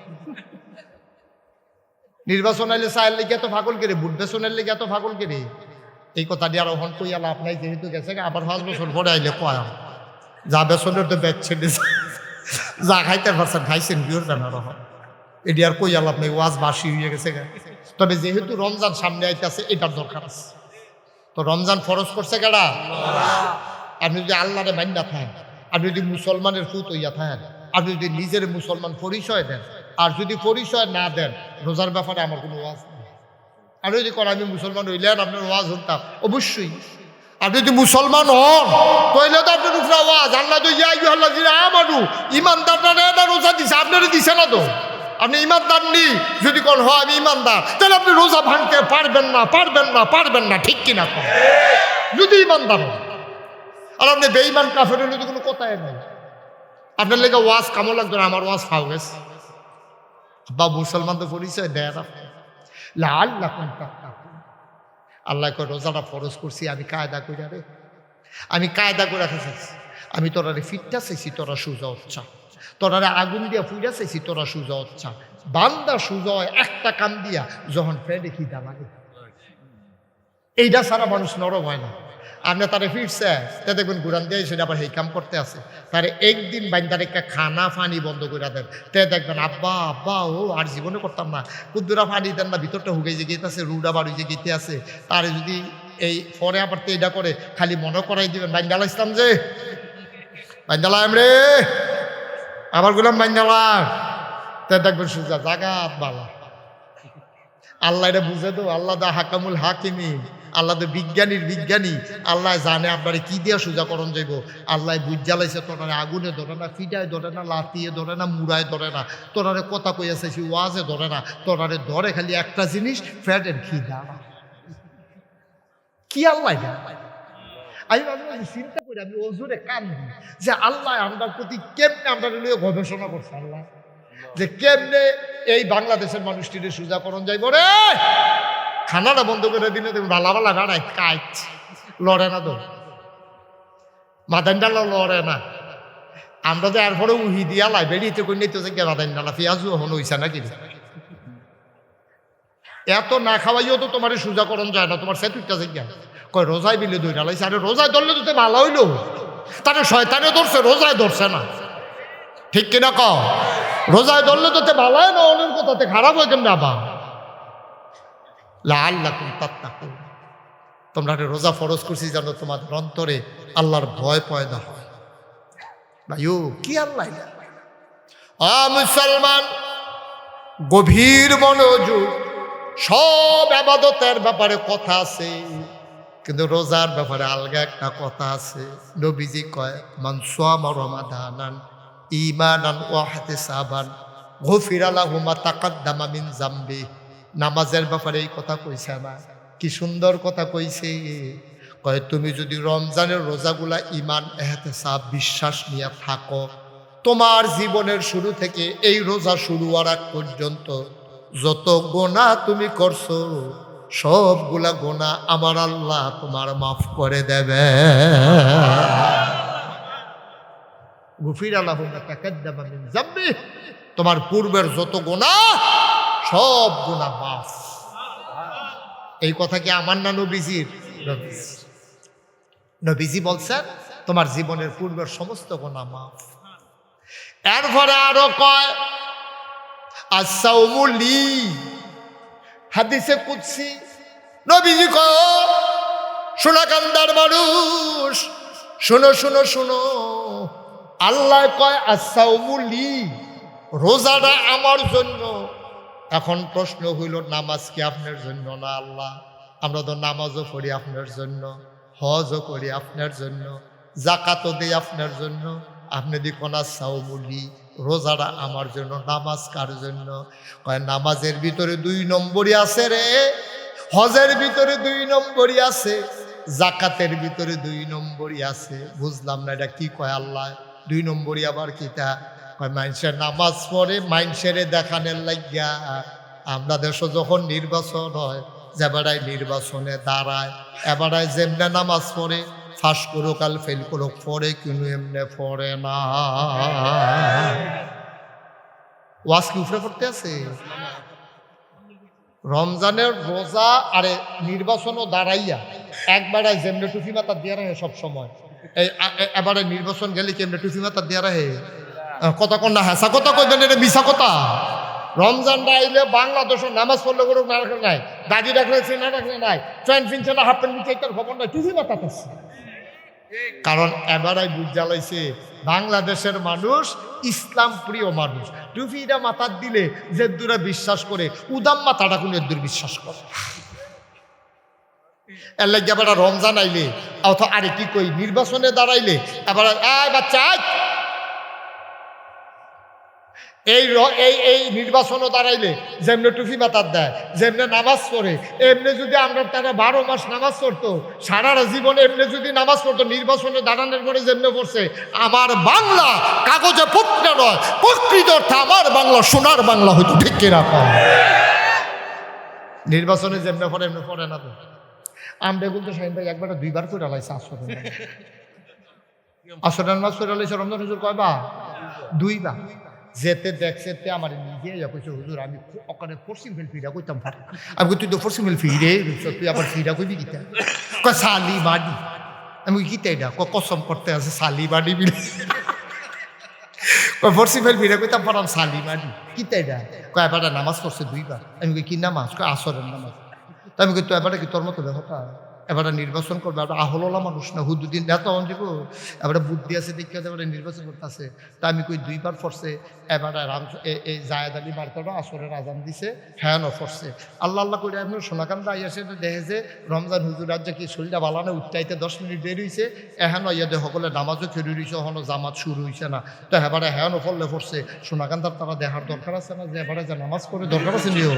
নির্বাচন আইলে চায়ের লেগে এত পাগল কেড়ে, বুট বেসনের লেগে এত পাগল কেড়ে? এই কথা দিয়ে আর ওহন কই আল্লাহ আপনার যেহেতু গেছে আবার 5 বছর পরে আইলে কয় যা বেসনের তো বেচছে যা খাইতে পারছেন খাইছেন বিয়োর জানার রহন এটি আর কই আল্লাহ আপনার ওয়াজ বাসি হয়ে গেছে। তবে যেহেতু রমজান সামনে আইতেছে এটার দরকার আছে। তো রমজান ফরজ করছে কেডা? আপনি যদি আল্লাহরে মান্না থাকেন, আপনি যদি মুসলমানের ফুত হইয়া থাকেন, আপনি যদি নিজের মুসলমান পরিচয় দেন, আর যদি পরিচয় না দেন, রোজার ব্যাপারে আমার কোনো ওয়াজ নেই। আর যদি কর আমি মুসলমান হইলেন আপনার ওয়াজ হতাম অবশ্যই। আপনি যদি মুসলমান হন তাহলে তো আপনার উপরে আওয়াজ। আল্লাহ তো আমারু ইমানদারটা রোজা দিছে, আপনারা দিছে না তো? আপনি ইমানদার নি যদি কোন হয় আমি ইমানদার, তাহলে আপনি রোজা ভাঙতে পারবেন না, ঠিক কিনা? যদি ইমানদার হন। আর আপনি বেঈমান কাফের হলে তো কোনো কথাই নাই। আপনার লেগে ওয়াজ কামো লাগতো না, আমার ওয়াজ খাও গেছে বা মুসলমান তো পরিচয় দেয় না। আল্লাহ কয় রোজাটা ফরজ করছি আমি কায়দা করে রে, আমি কায়দা করে চাইছি। আমি তোরারে ফিটটা চাইছি, তোরা সুজা হচ্ছা। তোরারে আগুন দিয়া ফুইরা চাইছি, তোরা সুজা হচ্ছা। বান্দা সুজা হয় একটা কাম দিয়া যখন ফ্রেন্ডে খিদা লাগে। এইটা সারা মানুষ নরম হয় না। আপনি তারা ফিরছে তে দেখবেন ঘুরান দিয়ে সেটা আবার এই কাম করতে আছে। তারে একদিন বাইন্দার একটা খানা পানি বন্ধ করে দেন, তে দেখবেন আব্বা ও আর জীবনে করতাম না, কুদ্দুরা পানি দেন না, ভিতরটা হুগে যে গেতে আছে, রুড আবার যে গেতে আছে। তারে যদি এই পরে আবার তো এটা করে খালি মনে করাই দিবেন বাইন্দালা ইসলাম যে বাইন্দালা রে আবার গুলাম বাইন্দালা, তে দেখবেন সুজা জাগাত বালা। আল্লাহ এটা বুঝে তো, আল্লাহ দা হাকামুল হাকিমি, আল্লাহ তো বিজ্ঞানীর বিজ্ঞানী। আল্লাহ জানে আপনারে কি দিয়া সোজা করণ যাইব। আল্লাহ বুঝ জ্বালাইছে, তোরারে আগুনে ধরে না, ফিটায় ধরে না, লাতিয়ে ধরে না, মুড়ায় ধরে না, তোরারে কথা কইয়াছে সে ওয়াজে ধরে না, তোরারে ধরে খালি একটা জিনিস, ফ্যাটের খিদা। কি আল্লাহ আমি মাঝে চিন্তা করি, আমি ওজোরে কান্দি যে আল্লাহ আমার প্রতি কেমনে আমরা নিয়ে গবেষণা করছে আল্লাহ, যে কেমনে এই বাংলাদেশের মানুষটিরে সোজা করণ যাইব রে। খানাটা বন্ধ করে দিলে তুমি ভালা গাড়ায় কাইট লড়ে না তো, মাদান ডালা লড়ে না। আমরা তো এরপরে উহি দিয়া লাই বেরিয়েতে কই নিতে যে মাদান ডালা পেঁয়াজু হন হইছে নাকি? এত না খাওয়াইও তো তোমার সোজা করণ যায় না, তোমার সেতুটা জায়গা কয় রোজায় বিলে দই ডালাইছে। আরে রোজায় ধরলে তো ভালো হইলো, তাহলে শয়তানে ধরছে, রোজায় ধরছে না, ঠিক কিনা ক? রোজায় ধরলে তো ভালো হয় না, অনেক কথাতে খারাপ হয় কেন আবা। তোমরা রোজা ফরজ করছি জানো তোমাদের অন্তরে আল্লাহর ভয় পয়দা হয়। ভাইও কি আল্লাহ মুসলমান গভীর মনোযোগ। সব ইবাদতের ব্যাপারে কথা আছে, কিন্তু রোজার ব্যাপারে আলগা একটা কথা আছে। নবীজি কয় মান সামা রমাদানান ঈমানান ওয়া ইহতিসাবান গুফিরা লাহু মা তাকাদ্দামা মিন যামবি। নামাজের ব্যাপারে এই কথা কইছে না, কি সুন্দর কথা কইছে। কয় তুমি যদি রমজানের রোজাগুলা ঈমান ইহতিসাব বিশ্বাস নিয়ে থাকো, তোমার জীবনের শুরু থেকে এই রোজা শুরু হওয়ার আগ পর্যন্ত যত গোনা তুমি করছো সবগুলা গোনা আমার আল্লাহ তোমার মাফ করে দেবে। গুফিরা লাহু মা তাকাদ্দামা মিন যামবি, তোমার পূর্বের যত গোনা সব গুনাহ মাফ। এই কথা কি আমার না নবীজির? নবীজি বলছেন তোমার জীবনের পূর্বের সমস্ত গুনাহ মাফ। এরপরে আরো কয় আস-সাওমু লি। হাদিসে কুদসি নবীজি কয়, সোনাকান্দার মানুষ শোনো শোনো শোনো, আল্লাহ কয় আস-সাওমু লি, রোজাটা আমার জন্য। এখন প্রশ্ন হইল, নামাজ কি আপনার জন্য না আল্লাহ? আমরা তো নামাজও পড়ি আপনার জন্য, হজও করি আপনার জন্য, জাকাতও দিই আপনার জন্য। আপনি দেখুন আস-সাওমু লি, রোজাটা আমার জন্য, নামাজ কার জন্য? কয় নামাজের ভিতরে 2 নম্বরই আছে রে, হজের ভিতরে 2 নম্বরই আছে, জাকাতের ভিতরে 2 নম্বরই আছে। বুঝলাম না এটা কি কয় আল্লাহ, 2 নম্বরই আবার কিতা? কয় মানুষের নামাজ পড়ে মানুষের দেখানোর লাগিয়া। আমরা দেশে যখন নির্বাচন হয়, যেবারাই নির্বাচনে দাঁড়ায়, এবারাই যেমনে নামাজ পড়ে, ফাঁস করুক আর ফেল করুক, পড়ে কিন্তু এমনে পড়ে না। ওয়াজ কি উফরে পড়তে আছে? রমজানের রোজা আরে নির্বাচনও দাঁড়াইয়া একবারে যেমনে টুপি মাথা দিয়ে রাখে সব সময়, এই এবারে নির্বাচন গেলে কেমনে টুপি মাথা দিয়ে রাখে? কথা কন না, হ্যাঁ কথা কইবেন, এটা মিশা কথা। রমজানটা আইলে বাংলাদেশের নামাজ পড়লে কোনো না রাখলে নাই, দাড়ি রাখলে না রাখলে নাই, প্যান্ট ফিনছে না, হাফ প্যান্ট নিচে তার খবর নাই, টুপি মাথা আছে। কারণ এবারাই বুঝ জ্বালাইছে বাংলাদেশের মানুষ ইসলাম প্রিয় মানুষ। টুপিটা মাথার দিলে যে দূরে বিশ্বাস করে, উদাম মাথাটা কোন দূর বিশ্বাস করে। এর লাগে এবার রমজান আইলে অথবা আরে কি কই নির্বাচনে দাঁড়াইলে এবার বাচ্চা এই নির্বাচনও দাঁড়াইলে যেমনি টুপি মাথার দেয়, যেমনি নামাজ পড়ে, এমনি যদি আমরা তারা 12 মাস নামাজ পড়তো, সারা জীবনে এমনি যদি নামাজ পড়তো, নির্বাচনে দাঁড়ানোর পরে যেমনি পড়ছে, আমার বাংলা কাগজে পত্রে নয়, প্রকৃত অর্থে আমার বাংলা সোনার বাংলা হয়তো ঠিক কিরকম। নির্বাচনে যেমনি পড়ে এমনি পড়ে না তো। আমরা বলতে শাহিন ভাই একবার 2বার করে লাইছে আসরের নামাজ করে লাইছে রমজান হুজুর কয়বার? 2বার। যেতে দেখছে আমার নিজে কইছে, হুজুর আমি ওখানে পশ্চিম ফিল ফিরা কইতাম পারি। আমি তুই তো পশ্চিম ফিল ফিরে তুই আবার ফিরা কইবি কিতা? কয় সালি বাড়ি। আমি কিতা এটা কসম করতে আছে সালি বাড়ি বিলে পশ্চিম ফিল ফিরা কইতাম পারাম সালি বাড়ি কিতা এটা? কয় এবার নামাজ পড়ছে 2বার। আমি কই কি নামাজ? কয় আসরের নামাজ। তো আমি কই তো এবারে কি তোর মতো ব্যাপারটা? এবারে নির্বাচন করবে, এবার আহলা মানুষ না, হুদুদ্দিন নেতা অঞ্জিব, এবারে বুদ্ধি আছে দেখে এবারে নির্বাচন করতে আছে। তা আমি কই 2বার পড়ছে, এবারে এই জায়েদ আলী মার্কাটা আসরের আজান দিছে, হ্যাঁ পড়ছে। আল্লাহ আল্লাহ করে এমন সোনাকান্দা আইয়াছে দেখে যে রমজান হুজুর রাজ্যে কি শরীরটা বালানো উঠতে 10 মিনিট দেরি হয়েছে, এখন ইয়াদে সকলে নামাজও খেয়ে রয়েছে, এখনো জামাত শুরু হয়েছে না। তো এবারে হ্যাঁ পড়লে পড়ছে, সোনাকান্দার তারা দেখার দরকার আছে না যে এবারে যে নামাজ পড়ে দরকার আছে নিও।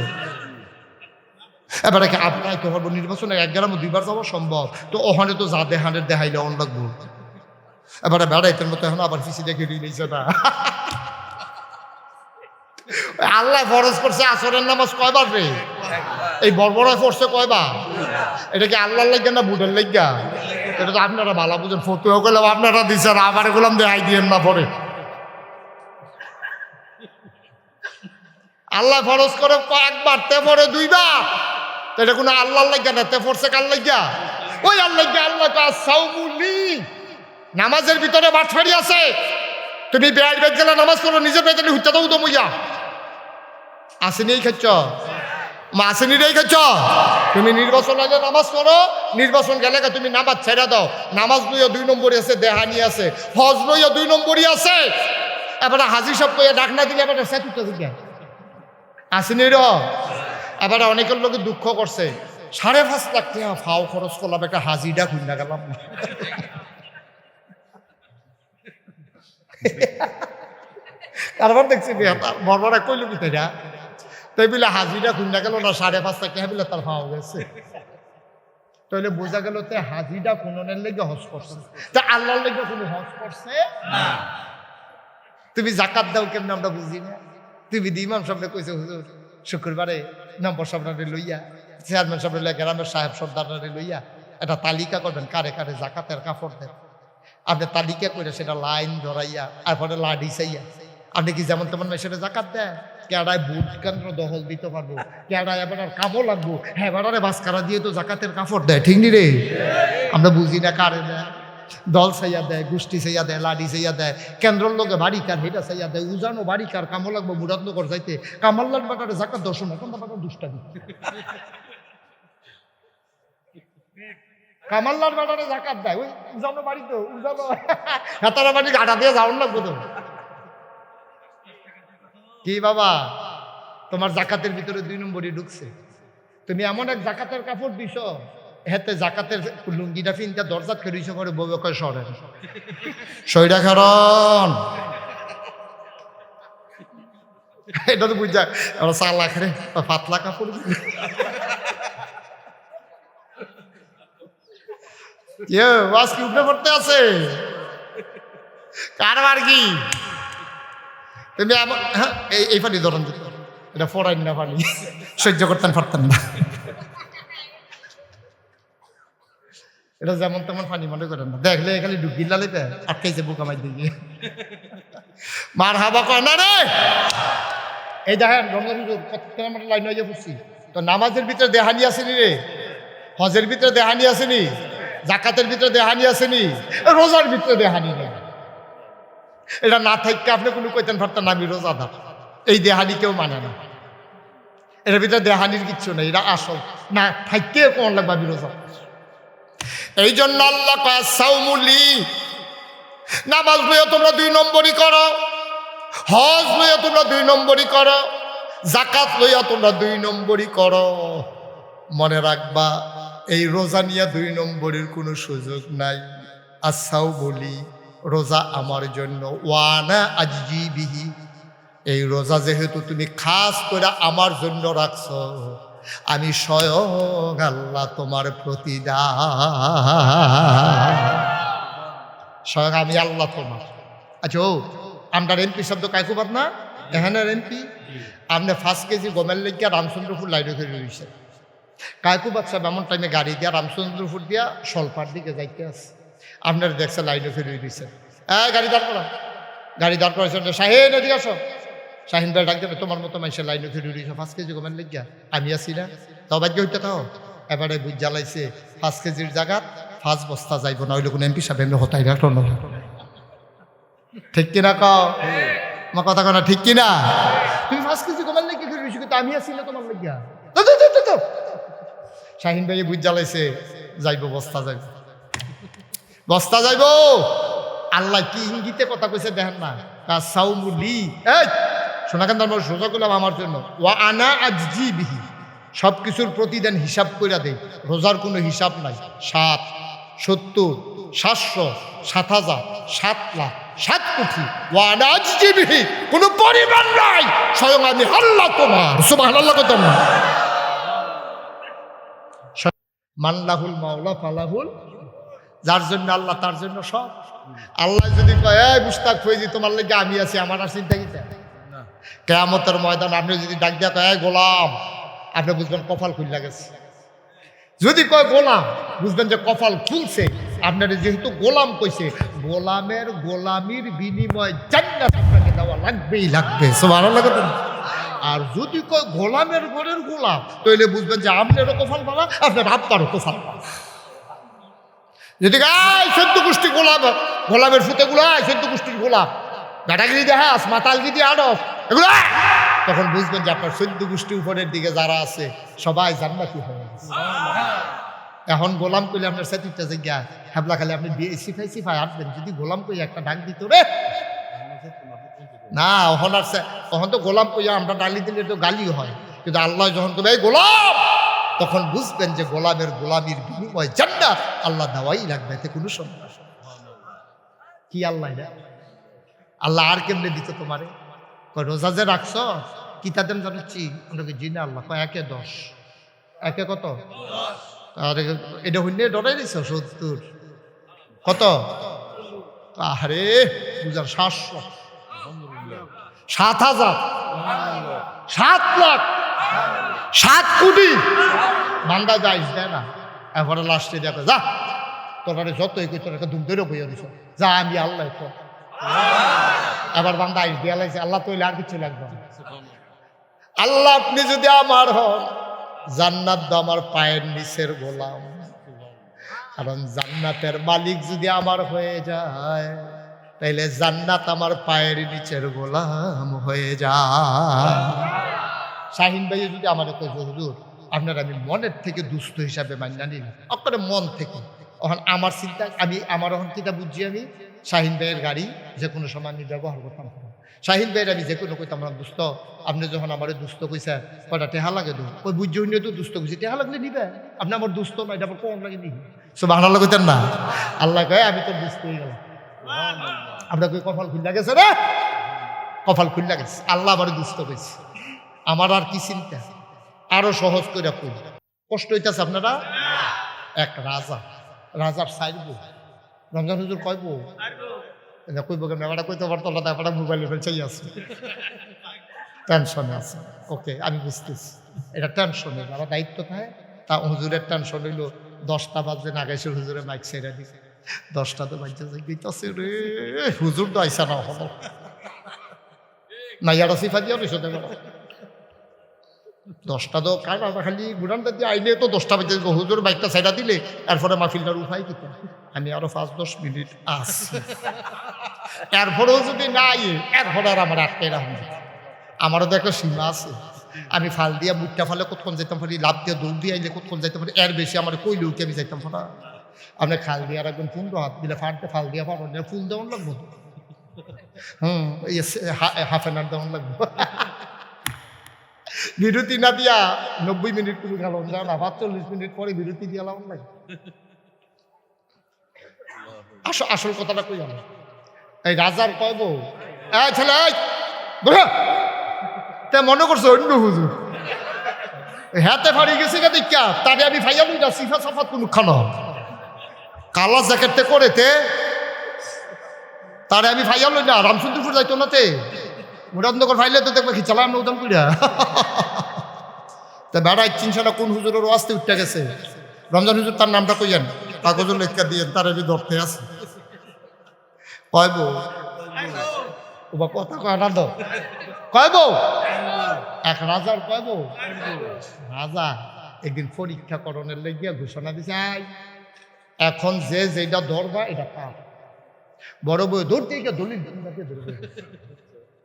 এবারে আপনার তো হবো নির্বাচনে 1 গ্রামে 2বার যাওয়া সম্ভব, তো ওখানে তো যা দেহানের দেখাইলে অন লাগবো। এবারে বেড়াইতের মতো এখন আবার পিছিয়ে দেখে নিয়েছে না। আল্লাহ ফরজ করছে আসরের নামাজ কয়বার রে? এই বড়বড়ায় পড়ছে কয়বার? এটা কি আল্লাহর লাগিয়া না বুটের লাগিয়া? এটা তো আপনারা ভালো বুঝেন, ফতুয়া করলাম আপনারা দিচ্ছেন, আবার এগুলাম দেখাই দিয়েন না পরে। আল্লাহ ফরজ করে একবার, তে পরে 2বার। এটা কোনো আল্লাহর লাগিয়া না, তে পড়ছে কার লাগিয়া? ওই আল্লাহ আল্লাহ আস-সাওমু লি। নামাজের ভিতরে বাটফাড়ি আছে। তুমি বেড় বেদ গেলে নামাজ পড়ো, নিজের বেতনে হুত্যা দাও তো মুইয়া আসেনি খাচ্ছ মা, আসেনি রে খাচ্ছ। তুমি নির্বাচন আগে নামাজ পড়ো, নির্বাচন গেলে তুমি নামাজ ছেড়ে দাও। নামাজ লইয়া 2 নম্বরই আছে, দেহানি আছে, হজ লইয়া 2 নম্বরই আছে। এবারে হাজি সব কইয়া ডাক না দিলে এবারে সেতুটা দিকে আসেনি র। এবারে অনেকের লোকে দুঃখ করছে, 5.5 লাখ টাকা ফাও খরচ করলাম, একটা হাজিটা খুঁজা গেলাম। তারপর দেখছি বড় কইল কি তাইরা, তাই বলে হাজিরা খুঁজা গেল না, 5.5 লাখ টাকা বলে তার ফাও গেছে। তাহলে বোঝা গেল তে হাজিটা কোনের লেগে হজ করছে, তা আল্লাহর লেগে কোনো হজ করছে না। তুমি জাকাত দাও কেমন আমরা বুঝি না। তুমি ইমাম সাহেবরে কইছে, হুজুর শুক্রবারে নম্বর সাহেবরে লইয়া, চেয়ারম্যান সাহেবরে লইয়া, গ্রামের সাহেব সর্দাররে লইয়া একটা তালিকা করবেন কারে কারে জাকাতের কাপড় দেন। আপনি তালিকা করে সেটা লাইন ধরাইয়া তারপরে লাডি চাইয়া, আপনি কি যেমন তেমন মেশিনে জাকাত দেয়? কেডায় বুট কেন্দ্র দখল দিতে পারবো, কেডায় এবার কামও লাগবো, হ্যাঁ এবারে বাসকারা দিয়ে তো জাকাতের কাপড় দেয়, ঠিক নি রে? আমরা বুঝি না কারে দেয়। দল চাইয়া দেয়, গোষ্ঠী চাইয়া দেয়, লাডি চাইয়া দেয়, কেন্দ্রের লোকে বাড়ি কার হেটা চাইয়া দেয়, উজানো বাড়ি কার কামল লাগবো মুরাদনগর যাইতে, কামাল্লার বাটারে জাকাত দর্শন এখন বাটার দুষ্টামি, কামাল্লার বাটারে জাকাত দেয়, ওই উজানো বাড়ি তো উজানো হেতারা বাড়ি গাটা দিয়ে যাওয়ার লাগবো তো। কি বাবা তোমার জাকাতের ভিতরে 2 নম্বরই ঢুকছে, তুমি এমন এক জাকাতের কাপড় দিছ, হেতে জাকাতের লুঙ্গিটা ফিনটা দরজা খেরিছ করে বউ কয় সরে সইটা কারণ এটা তো বুঝা ওরা 4 লাখ রে পাতলা কাপড় বাস কি উপরে পড়তে আছে কারবার কি তুমি হ্যাঁ এই পানি ধরন দিত এটা ফরাইন না পানি সহ্য করতেন পারতেন না, এটা যেমন তেমন পানি মনে করেন না, দেখলে খালি ডুবিলা লেতে আটকাইছে বুক আমায় দিয়ে মার হাবা কয় না রে। এই দেখেন কত লাইন হয়ে পড়ছি তো, নামাজের ভিতরে দেহানি আসেনি রে, হজের ভিতরে দেহানি আসেনি, জাকাতের ভিতরে দেহানি আসেনি, রোজার ভিতরে দেহানি নেই। এটা না থাকতে আপনি কোনো কইতেন পারতেন না আমি রোজাদার, এই দেহানি কেউ মানে না, এর ভিতরে দেহানির কিচ্ছু নেই, এটা আসল না থাকতে কোন লাগবে আমি রোজা। এই জন্য আল্লাহ কয় সাউমুলি, নামাজ লইয়া তোমরা 2 নম্বরই করো, হজ লইয়া তোমরা 2 নম্বরই করো, জাকাত লইয়া তোমরা 2 নম্বরই করো। মনে রাখবা এই রোজা নিয়ে 2 নম্বরের কোনো সুযোগ নাই। আসাও বলি রোজা আমার জন্য, ওয়ানা আজজি বিহি, এই রোজা যেহেতু তুমি খাস করে আমার জন্য রাখছো, আমি স্বয়ং আল্লাহ তোমার প্রতিদান, স্বয়ং আমি আল্লাহ তোমার। আচ্ছা ও আমরা এমপি শব্দ কায়কুবাদ না এখানের এমপি, আপনি 5 কেজি গমের লেগিয়া রামচন্দ্রপুর লাইনে করে রয়েছে, কায়কুবাদ সাহেব এমন টাইমে গাড়ি দিয়া রামচন্দ্রপুর দিয়া সলপার দিকে যাইতে আছে, আপনার দেখছে লাইনে ফিরে রয়েছে, গাড়ি দাঁড় করা, গাড়ি দাঁড় করাইছে, শাহিন এদিকে আসো, শাহিন ভাই ডাক দেবে তোমার মতো মানুষের লাইনে ফিরে রয়েছে 5 কেজি গমের লেগিয়া, আমি আছি না তাও বাধ্য হইতে থাও। এবারে বুঝ জ্বালাইছে 5 কেজির জায়গা 5 বস্তা যাইব না, ওইলে কোনো এমপি সাহেব এমনি হতাই রাখল না, ঠিক কিনা কও আমার কথা কনা ঠিক কিনা? তুমি 5 কেজি গমের লেগে ফিরে রয়েছি কিন্তু আমি আছি না তোমার লেগিয়া, শাহিন ভাই বুঝ জ্বালাইছে যাইব বস্তা যাইব, বস্তা যাইব। আল্লাহ কি ইঙ্গিতে কথা কইছে দেখেন না, সাউমুলি এই শোনা কেন আমরা সোজা করলাম আমার জন্য, ওয়া আনা আজজি বিহি, সব কিছুর প্রতিদিন হিসাব কইরা দেই, রোজার কোনো হিসাব নাই, 7, 70, 700, 7,000, 7 লাখ, 7 কোটি, ওয়া আনা আজজি বিহি, কোনো পরিমাণ নাই, স্বয়ং আমি আল্লাহ তোমার। সুবহানাল্লাহ কত না, মাল্লাহুল মাওলা ফালাহুল, যার জন্য আল্লাহ তার জন্য সব। আল্লাহ যদি কয় এই মুস্তাক ফৈজি তোমার লেগে আমি আছি, আমার আর চিন্তা কিতা? কিয়ামতের ময়দান আপনি যদি ডাক দিয়া কয় গোলাম, আপনি বুঝবেন কপাল খুলে গেছে। যদি কয় গোলাম বুঝবেন যে কপাল খুলছে, আপনার যেহেতু গোলাম কইছে, গোলামের গোলামির বিনিময় জান্নাত আপনাকে দেওয়া লাগবেই লাগবে। সুবহানাল্লাহ। আর যদি কয় গোলামের ঘরের গোলাম, তাহলে বুঝবেন যে আপনারও কপাল ভালো, আপনার আব্বারও কপাল ভালো। যদি গাই 14 গোষ্ঠী গোলাম, গোলামের ফুতে গুলাই 14 গোষ্ঠীর গোলাম, গাটাগিরি দেখাস মাতালগিরি আড়স এগুলো, তখন বুঝবেন যে আপনার 14 গোষ্ঠী উপরের দিকে যারা আছে সবাই জান্নাতি হয়ে গেছে। এখন গোলাম কইলে আপনার সেটিটা জায়গা হ্যাবলা খালি আপনি বিএসি ফাইসি ফাই আসবেন, যদি গোলাম কই একটা ডাক দিত রে না, তখন তো গোলাম কইয়া আমরা ডালি দিলে তো গালিও হয়, কিন্তু আল্লাহ যখন কবে এই গোলাম, তখন বুঝবেন যে গোলামের গোলামির বিনিময় জান্নাত আল্লাহ দেওয়াই লাগবে, এতে কোনো সন্দেহ। কি আল্লাহ এটা? আল্লাহ আর কেমনে দিত তোমারে? কয় রোজা যে রাখছ কি তাদের জানাচ্ছি ওনাকে জিনা আল্লাহ কয় 1 এ 10, 1 এ কত? আর এটা হইলে ডরাই দিছ 70 কত? আরে বুঝার 700, 7,000, 7 লাখ, 7 কোটি বান্দা যাইস দেয় না। এরপরে লাস্টে দেখো যা তোরা যতই কই তোর একটা দুম ধরে বইয়া দিছ, যা আমি আল্লাহ তো। এবার বান্দা আইস দিয়া লাগছে আল্লাহ তৈলে আর কিছু লাগবে না। আল্লাহ আপনি যদি আমার হন, জান্নাত তো আমার পায়ের নিচের গোলাম, কারণ জান্নাতের মালিক যদি আমার হয়ে যায় তাইলে জান্নাত আমার পায়ের নিচের গোলাম হয়ে যায়। শাহিন ভাই যদি আমার হুজুর আপনার আমি মনের থেকে দুস্থ হিসাবে মান্না নিল, আপনার মন থেকে। এখন আমার চিন্তা আমার এখন চিন্তা বুঝছি আমি শাহিন ভাইয়ের গাড়ি যে কোনো সময় আমি ব্যবহার করতাম। শাহিন ভাইয়ের আমি যে কোনো কইতাম না, দুস্থ আপনি যখন আমার দুস্থ কইছে কয়টা টেহা লাগে তো ওই বুঝছি অন্য তো দুস্থ কইছে, টেহা লাগলে নিবে, আপনি আমার দুস্থ না, এটা আবার কোন লাগে নিবি। সব আল্লাহ কইতেন না, আল্লাহ কয় আমি তোর দুস্থ হয়ে গেলাম। আপনার কই কপাল খুললা গেছে রে, কপাল খুললা গেছে, আল্লাহ আমার দুস্থ কইছে। আমার আর কি চিন্তা, আরো সহজ করে কই, কষ্ট হইতেছে আপনারা। এক রাজার সাইড বউ, রমজান হুজুর কয় বউ কইব ব্যাপারটা কইতে পারতো না, ব্যাপারটা মোবাইলে ফেলছেই আছে, টেনশনে আছে। ওকে আমি বুঝতেছি, এটা টেনশনে যারা দায়িত্ব থাকে তা হুজুরের টেনশন হইলো 10টা বাজে নাগাইছে হুজুরের মাইক ছেড়ে দিছে, 10টা তো বাজছে গেছে রে, হুজুর তো আইসা না হলো না, ইয়ারা সিফা দিয়া রইছ 10টা তো কাটা খালি গুড়ানটা দিয়ে আইলে তো 10টা বাজে হুজুর বাইকটা ছেড়া দিলে, এরপরে মাহফিলটার উপায় কি, আমি আরো 5-10 মিনিট আসছি, এরপরেও যদি না এরপরে আর আমার আটকে রাখুন, আমারও তো একটা সীমা আছে। আমি ফাল দিয়া মুখটা ফালে কতক্ষণ যাইতাম পারি, লাভ দিয়ে দৌড় দিয়ে আইলে কতক্ষণ যাইতে পারি, এর বেশি আমার কইলেও কি আমি যাইতাম পারা। আপনি খাল দিয়ে রাখবেন 15 হাত দিলে ফাটতে ফাল দিয়া পারবেন, ফুল দেওয়ান লাগবো, হাফ এন আওয়ার দেওয়ান লাগবো। বিরতি না দিয়া 90 মিনিট তুমি খেলাম যাও না, 45 মিনিট পরে বিরতি দিয়া লাভ লাগে। আসল কথাটা কই আমি, এই রাজার কয়ব ছেলে মনে করছো অন্য হুজুর হাতে ফাড়ি গেছে কে দেখা, তারে আমি ভাইয়া লই না সিফা সাফাত কোন খানো কালা জ্যাকেটে করেতে, তারে আমি ভাইয়া লই না, রামচন্দ্রপুর যাইতো নাতে মুরাদনগর ফাইলে তো দেখবে কি চালাম না উদাম কইরা। তা বেড়া চিনছানা কোন হুজুরের ওয়াস্তে উঠতে গেছে, রমজান হুজুর তার নামটা কইয়েন, কাগজের লেখা দিয়ে তার আমি ধরতে আছে কয় বউ কথা কয় না তো কয় বউ, এক রাজার কয় বউ। রাজা একদিন পরীক্ষা করণের লেগিয়া ঘোষণা দিছে, এখন যে যেটা ধরবা এটা কার। বড় বউ ধরতে গিয়ে দলিল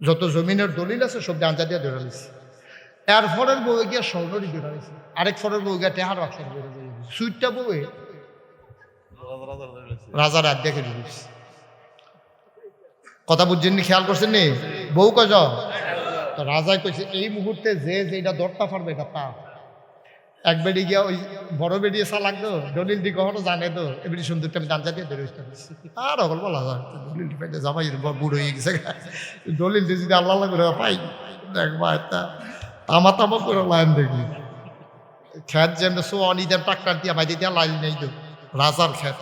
যত জমিনের দলিল আছে সব ডাঞ্জা দিয়ে ধরে নিছে, এর ফরের বউ গিয়া স্বর্ণরই ধরে নিছে, আরেক ফরের বউ গিয়া টেহার রাখার সুইটটা বউয়ে রাজার হাত দেখে দিয়েছে। কথা বুঝছেন নি, খেয়াল করছেন নি, বউ কজ তো রাজাই কইছে এই মুহূর্তে যে যেটা দরটা পারবে এটা পা। এক বেড়ি গিয়া ওই বড় বেড়িয়ে চা লাগতো, দলিল দি কখনো জানে তো এবারে সুন্দরটা আমি দাঞ্জা দিয়ে ধরে আর অকল বলা যায় দলিল পাইলে যাবাই বুড়ো হয়ে গেছে, দলিল দিয়ে যদি আল্লাহ করে পাই দেখবা একটা তামা তামা করে লাইন দেখবি, খেত যেমন সোয়ানিদের ট্রাক্টার দিয়া বাইরে দিয়া লাইন নেই তো রাজার খেত।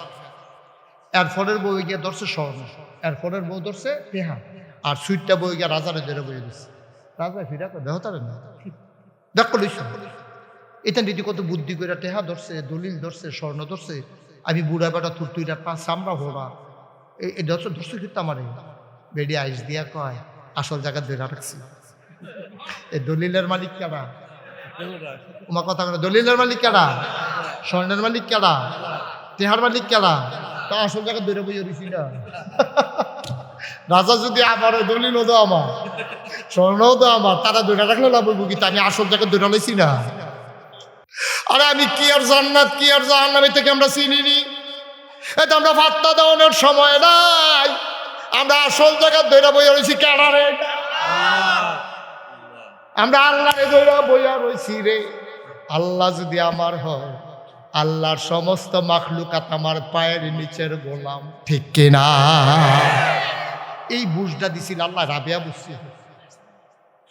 এরপরের বউ গিয়া ধরছে স্বর্ণ, এরপরের বউ ধরছে টেহা, আর সুইটটা বই গিয়া রাজারে ধরে বইয়ে দিচ্ছে। রাজা ফিরা করে দেহ তার না দেখো লইস, এটা দিদি কত বুদ্ধি করে টেহা ধরছে, দলিল ধরছে, স্বর্ণ ধরছে, আমি বুড়া বেটা তুরতুইটা পা চামড়া ভোড়া এই ধরছে ধরছে কিন্তু আমার বেড়ি আইস দিয়া কয় আসল জায়গা ধরে রাখছি। এই দলিলের মালিক কেডা, তোমার কথা বলে দলিলের মালিক কেডা, স্বর্ণের মালিক কেডা, টেহার মালিক কেডা, তা আসল জায়গা ধরে বইয়ে দিছি না। রাজা যদি আমার দলিলও তো আমার, স্বর্ণও তো আমার, তারা ধরে রাখলে না বলবো কিন্তু আমি আসল জায়গা ধরে লাইছি না। আরে আমি কি আর জান্নাত কি আর জাহান্নাম থেকে আমরা চিনিনি, এটা আমরা ভাত্তা দেওয়ানোর সময় নাই, আমরা আসল জায়গা ধরে বইয়া রয়েছি কেডা রে, আমরা আল্লাহরে ধরে বইয়া রয়েছি রে। আল্লাহ যদি আমার হয়, আল্লাহর সমস্ত মাখলুকাত আমার পায়ের নিচের গোলাম, ঠিক কিনা? এই বুঝটা দিছিল আল্লাহ, রাবেয়া বুঝছি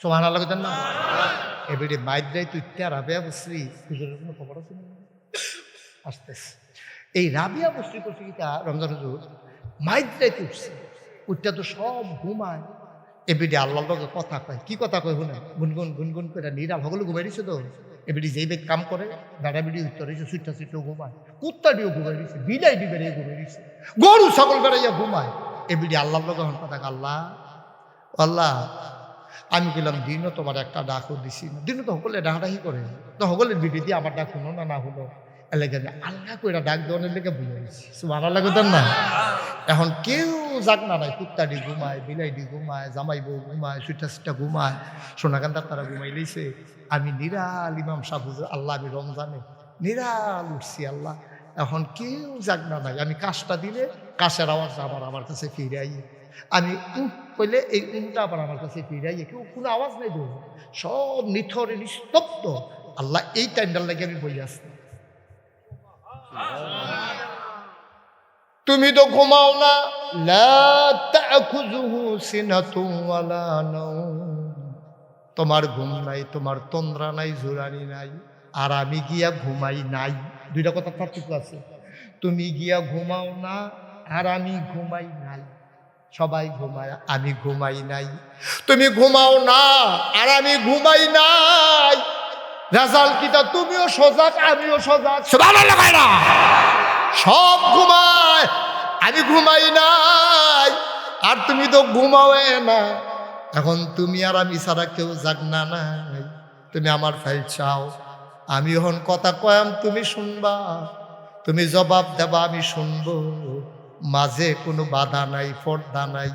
সুবহানাল্লাহ কইতেন না, এবারে মাইদ্রাই তুই রাবেয়া বুঝছি হুজুরের কোনো খবর আছে না আসতেছে। এই রাবিয়া বুঝছি করছি কিটা রমজান হুজুর মাইদ্রাই উঠছে, উঠটা তো সব ঘুমায়, এবারে আল্লাহর লগে কথা কয়, কি কথা কয় শুনে গুনগুন গুনগুন করে নিরাল হগলে ঘুমাই দিছে তো, এবারে যেই বেগ কাম করে গাড়া বিড়ি উত্তর হয়েছে, সুইটটা সুইটও ঘুমায়, কুত্তা দিয়েও ঘুমাই দিছে, বিলাই দি বেড়ে ঘুমাই দিছে, গরু ছাগল বেড়াইয়া ঘুমায়। এবারে আল্লাহর লগে কথা, আল্লাহ আল্লাহ আমি বললাম দিনও তোমার একটা ডাকও দিছি না, দিনও তো সকলে ডাকাডাকি করে, তো সকলের বিধি দিয়ে আমার ডাক শুনো না, না হলো এলাকা আল্লাহ কইরা ডাক দেওয়ানের লেগে বুঝে গেছি সুবহানাল্লাহ কইতেন না। এখন কেউ যাক না নাই, কুত্তাডি ঘুমায়, বিলাইডি ঘুমায়, জামাই বউ ঘুমায়, সুইটা ঘুমায়, সোনাকান্দার তারা ঘুমাই লইছে। আমি নিরাল ইমাম সাহেব হুজুর, আল্লাহ আমি রমজানে নিরাল উঠছি আল্লাহ। এখন কেউ যাক না নাই, আমি কাজটা দিলে কাশের আওয়াজ আবার আমার কাছে ফিরে আই, আমি কইলে এই উমটা আবার আমার কাছে ফিরে আই, কেউ কোনো আওয়াজ নেই দেব, সব নিথরে নিস্তব্ধ। আল্লাহ এই টাইমটার লাগে আমি বই আসছি। তুমি তো ঘুমাও না, লা তাখুযুহু সিনাতুন ওয়ালা নাওম, তোমার ঘুম নাই, তোমার তন্দ্রা নাই, জোরানি নাই, আর আমি গিয়া ঘুমাই নাই। দুইটা কথা পার্থক্য আছে। তুমি গিয়া ঘুমাও না আর আমি ঘুমাই নাই, সবাই ঘুমায়, আমি ঘুমাই নাই। তুমি ঘুমাও না আর আমি ঘুমাই নাই, রেজাল্ট কিটা তুমিও সজাগ আমিও সজাগ, সুবহানাল্লাহ ভাইরা, সব ঘুমায়, আমি ঘুমাই নাই, আর তুমি তো ঘুমাও না। এখন তুমি আর আমি ছাড়া কেউ জাগ না নাই। তুমি আমার ফাইল চাও, আমি এখন কথা কয়াম তুমি শুনবা, তুমি জবাব দেবা আমি শুনবো, মাঝে কোনো বাধা নাই, পর্দা নাই।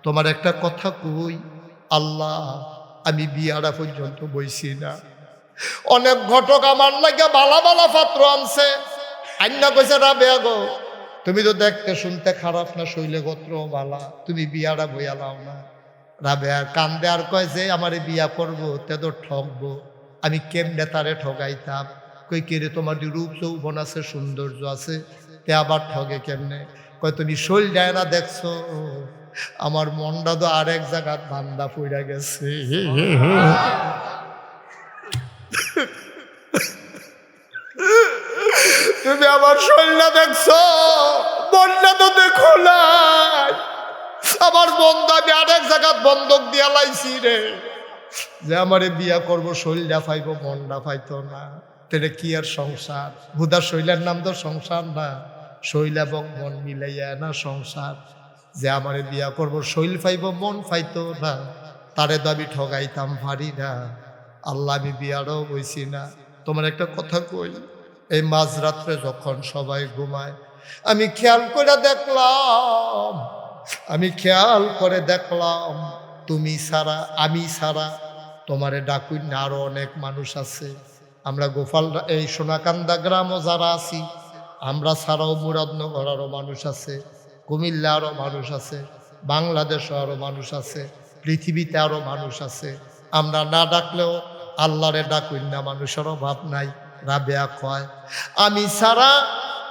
তোমার একটা কথা কই, আল্লাহ আমি বিয়ারা পর্যন্ত বইছি না, অনেক ঘটক আমার লাগে বালা বালা পাত্র আনছে, আন্না কইছে রাবেয়া গো তুমি তো দেখতে শুনতে খারাপ না, শৈলে গোত্র বালা, তুমি বিয়ারা বইয়া লাও না। রাবেয়া কান্দে আর কয় যে আমারে বিয়া করবো তে তো ঠকবো, আমি কেমনে তারে ঠগাইতাম। কই কেরে তোমার রূপ যৌবন আছে, সৌন্দর্য আছে, তে আবার ঠগে কেমনে? কয় তুমি শৈল যায় না দেখছো, আমার মনটা তো আরেক জায়গায় বান্দা পইরা গেছে। তুমি আমার শৈলটা দেখছো, মনটা তো দেখো নাই, আমার বন্ধ আমি আরেক জায়গায় বন্ধক দিয়া লাইছি রে, যে আমারে বিয়া করবো, শৈলটা পাইবো, মনটা পাইতো না, তাহলে কি আর সংসার? হুদা শৈলের নাম তো সংসার না, শৈল এবং মন মিলাইয়া না সংসার। যে আমারে বিয়া করবো, শৈল পাইবো, মন পাইতো না, তারে তো আমি ঠগাইতাম পারি না। আল্লাহ আমি বিয়ারও বইছি না। তোমার একটা কথা কই, এই মাঝরাত্রে যখন সবাই ঘুমায়, আমি খেয়াল করে দেখলাম তুমি ছাড়া, আমি ছাড়া তোমারে ডাকুই না আরো অনেক মানুষ আছে। আমরা গোপাল এই সোনাকান্দা গ্রামও যারা আছি, আমরা ছাড়াও মুরাদনগর আরো মানুষ আছে, কুমিল্লা আরো মানুষ আছে, বাংলাদেশও আরো মানুষ আছে, পৃথিবীতে আরো মানুষ আছে। আমরা না ডাকলেও আল্লাহরে ডাকুই না, মানুষের অভাব নাই। রাবেয়া কয় আমি ছাড়া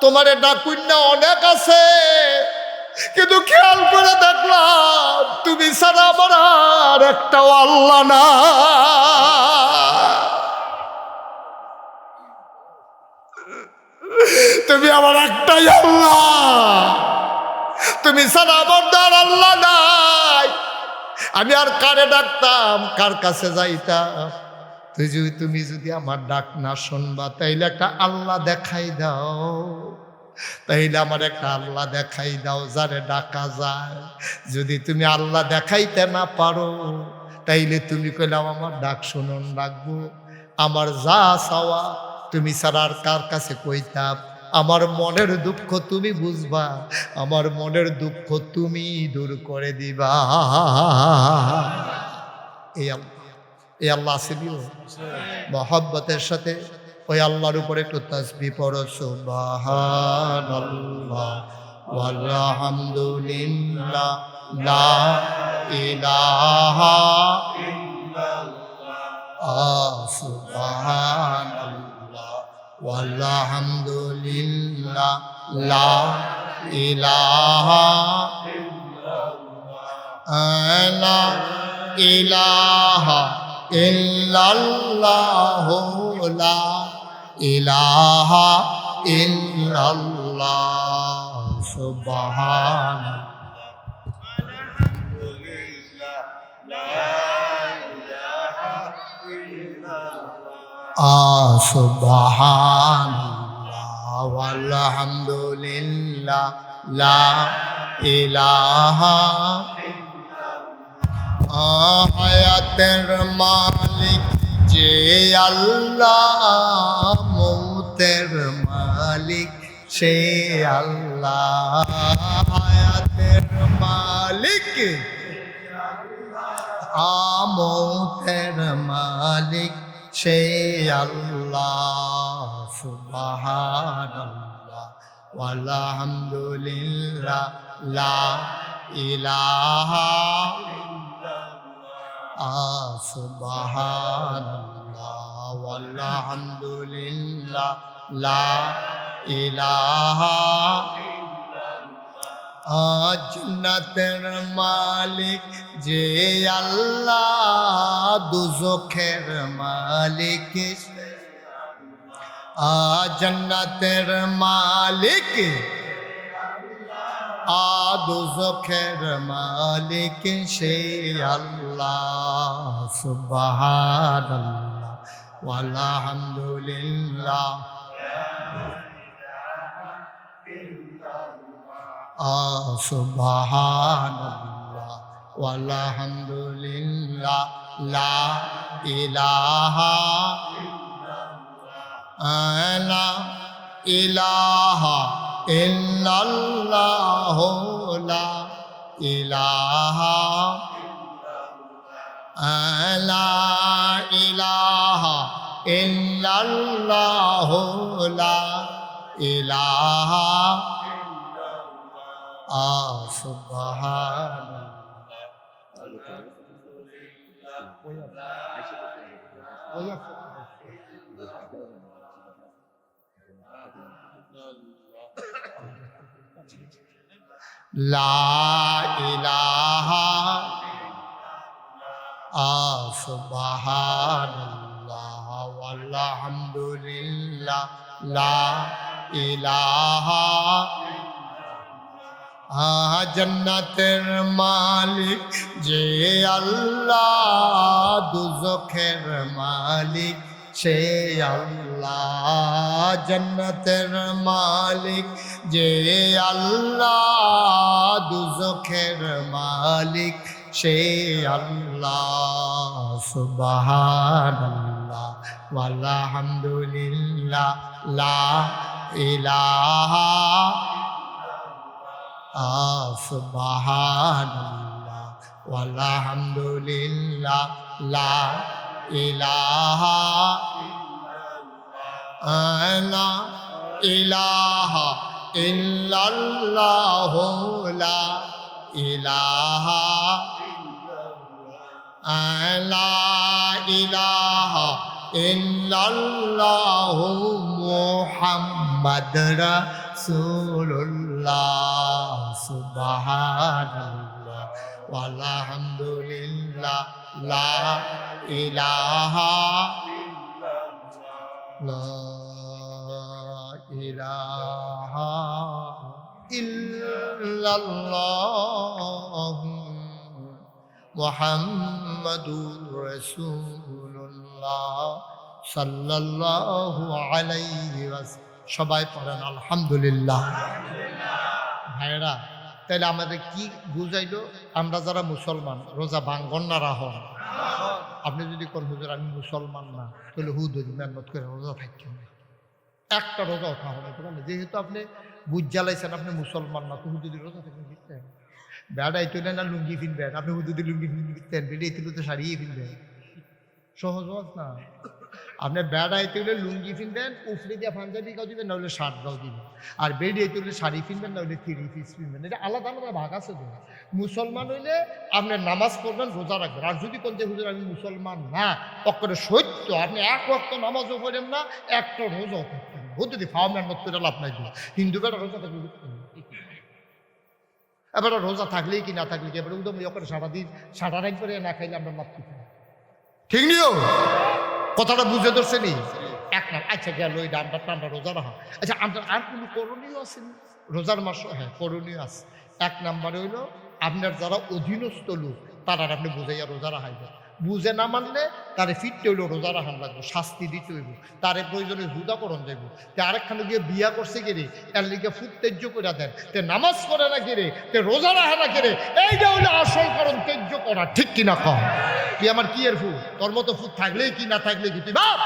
তোমারে ডাকুই না অনেক আছে, কিন্তু খেয়াল করে দেখলাম তুমি ছাড়া আমার আর একটাও আল্লাহ না। তুমি আমার একটাই আল্লাহ, তুমি ছাড়া আমার আর আল্লাহ নাই। আমি আর কারে ডাকতাম, কার কাছে যাইতাম? তুমি যদি আমার ডাক না শুনবা, তাইলে একটা আল্লাহ দেখাই দাও, তাইলে আমার একটা আল্লাহ দেখাই দাও যারে ডাকা যায়। যদি তুমি আল্লাহ দেখাইতে না পারো, তাইলে তুমি কইলাম আমার ডাক শুনুন রাখবো। আমার যা চাওয়া তুমি ছাড়া আর কার কাছে কইতাম? আমার মনের দুঃখ তুমি বুঝবা, আমার মনের দুঃখ তুমি দূর করে দিবা। এই আল্লাহ আছে দিও মহব্বতের সাথে ওই আল্লাহর উপরে একটু তাসবিহ পড়ো, সুবহানাল্লাহ ওয়ালহামদুলিল্লাহ লা ইলাহা ইল্লাল্লাহ, সুবহানাল্লাহ ওয়ালহামদুলিল্লাহ লা ইলাহা ইল্লাল্লাহ, লা ইলাহা ইল্লাল্লাহ, লা ইলাহা ইল্লাল্লাহ, সুবহানাল্লাহ সুবহানাল্লাহ ওয়ালহামদুলিল্লাহ লা ইলাহা হায়াতের মালিক যে আল্লাহ, মৌতের মালিক সে আল্লাহ, হায়াতের মালিক আমতের মালিক সে আল্লাহ। সুবহানাল্লাহ ওয়ালহামদুলিল্লাহ লা ইলাহা সুবহানাল্লাহ ওয়ালহামদুলিল্লাহ লা ইলাহা। জান্নাতের মালিক যে আল্লাহ, দুজখের মালিক জান্নাতের মালিক দুজখের মালিক সে আল্লাহ। সুবহানাল্লাহ ওয়ালহামদুলিল্লাহ সুবহানাল্লাহ ওয়ালহামদুলিল্লাহ লা ইলাহা লা ইলাহা ইল্লাল্লাহ লা ইলাহা লা ইলাহা ইল্লাল্লাহ লা ইলাহা সুবহানাল্লাহ। লা ইলাহা সুবহানাল্লাহ ওয়ালহামদুলিল্লাহ লা ইলাহা। জান্নাতের মালিক যে আল্লাহ, দুজখের মালিক সে আল্লাহ। জান্নাতের মালিক যে আল্লাহ, দুজখের মালিক সে আল্লাহ। সুবহানাল্লাহ ওয়ালহামদুলিল্লাহ লা ইলাহা সুবহানাল্লাহ ওয়ালহামদুলিল্লাহ লা ইলাহা লা ইলাহা ইল্লাল্লাহ লা ইলাহা লা ইলাহা ইল্লাল্লাহ মুহাম্মাদ রাসূলুল্লাহ। সুবহানাল্লাহ ওয়ালহামদুলিল্লাহ লা ইলাহা লা ইলাহা ইল্লাল্লাহ মুহাম্মাদুর রাসূলুল্লাহ সাল্লাল্লাহু আলাইহি ওয়াসাল্লাম। সবাই পড়েন আলহামদুলিল্লাহ। ভাইরা, তাহলে আমাদের কি বুঝাইলো? আমরা যারা মুসলমান, রোজা ভাঙ্গন না রাহন। আপনি যদি কোন হুজুর আমি মুসলমান না, তাহলে হুদুর মেহনত করে রোজা থাকছেন, একটা রোজা ওঠা হবে। যেহেতু আপনি বুঝ জ্বালাইছেন আপনি মুসলমান না, তো হুদুদি রোজা থাকবেন ফিরতেন। বেড়াই তুলে না লুঙ্গি ফিনবেন, আপনি হুদুদি লুঙ্গি ফিরতেন, বেড়ে তুলে তো শাড়িয়ে ফিনবেন। সহজ না? আপনি বেড়াই তুলে লুঙ্গি ফিনবেন, উফরি দিয়ে পাঞ্জাবি গাও দিবেন, নাহলে শার্ট গাও দিবেন। আর বেড়িয়ে তুলে শাড়ি ফিনবেন, নাহলে থ্রি পিস ফিনবেন। এটা আলাদা আলাদা ভাগ আছে তো। মুসলমান হইলে আপনি নামাজ পড়বেন, রোজা রাখবেন। আর যদি কোন যে হুজুর আমি মুসলমান না, অক্ষরে সত্য, আপনি এক ওয়াক্ত নামাজও পড়েন না, একটা রোজাও থাকতেন, যদি ফাও মেহনত করে লাভ নাই। হিন্দু বেড়া রোজা থাকলে এবার রোজা থাকলেই কি না থাকলে কি এবার উদম করে সারাদিন সারা রাত করে না খাইলে আমরা মাপ ঠিক ঠিক নিও। কথাটা বুঝে ধরছে নি? এক নাম আচ্ছা গেল ওই আমরা টান্ডা রোজা রাখা। আচ্ছা আপনার আর কোনো করণীয় আছে? রোজার মাস, হ্যাঁ করণীয় আছে। এক নাম্বারে হইল আপনার যারা অধীনস্থ লোক তারা আপনি বুঝাইয়া রোজা রাখাইবেন। বুঝে না মানলে তারে ফিরতে হইলেও রোজা রাখান লাগবে, শাস্তি দিতে হইব, তারে প্রয়োজনে জুদাকরণ যাইব। তে আরেকখানে গিয়ে বিয়া করছে গেরে এর লিগে ফুট তেজ্য করে দেন, তে নামাজ করে না গেরে, তে রোজা রাখা না গেরে। এইটা হইলে আসল কারণ তেজ্য করা, ঠিক কিনা কম? তুই আমার কি এর ফুট? তোর মতো ফুট থাকলেই কি না থাকলে কি তুই বাপ?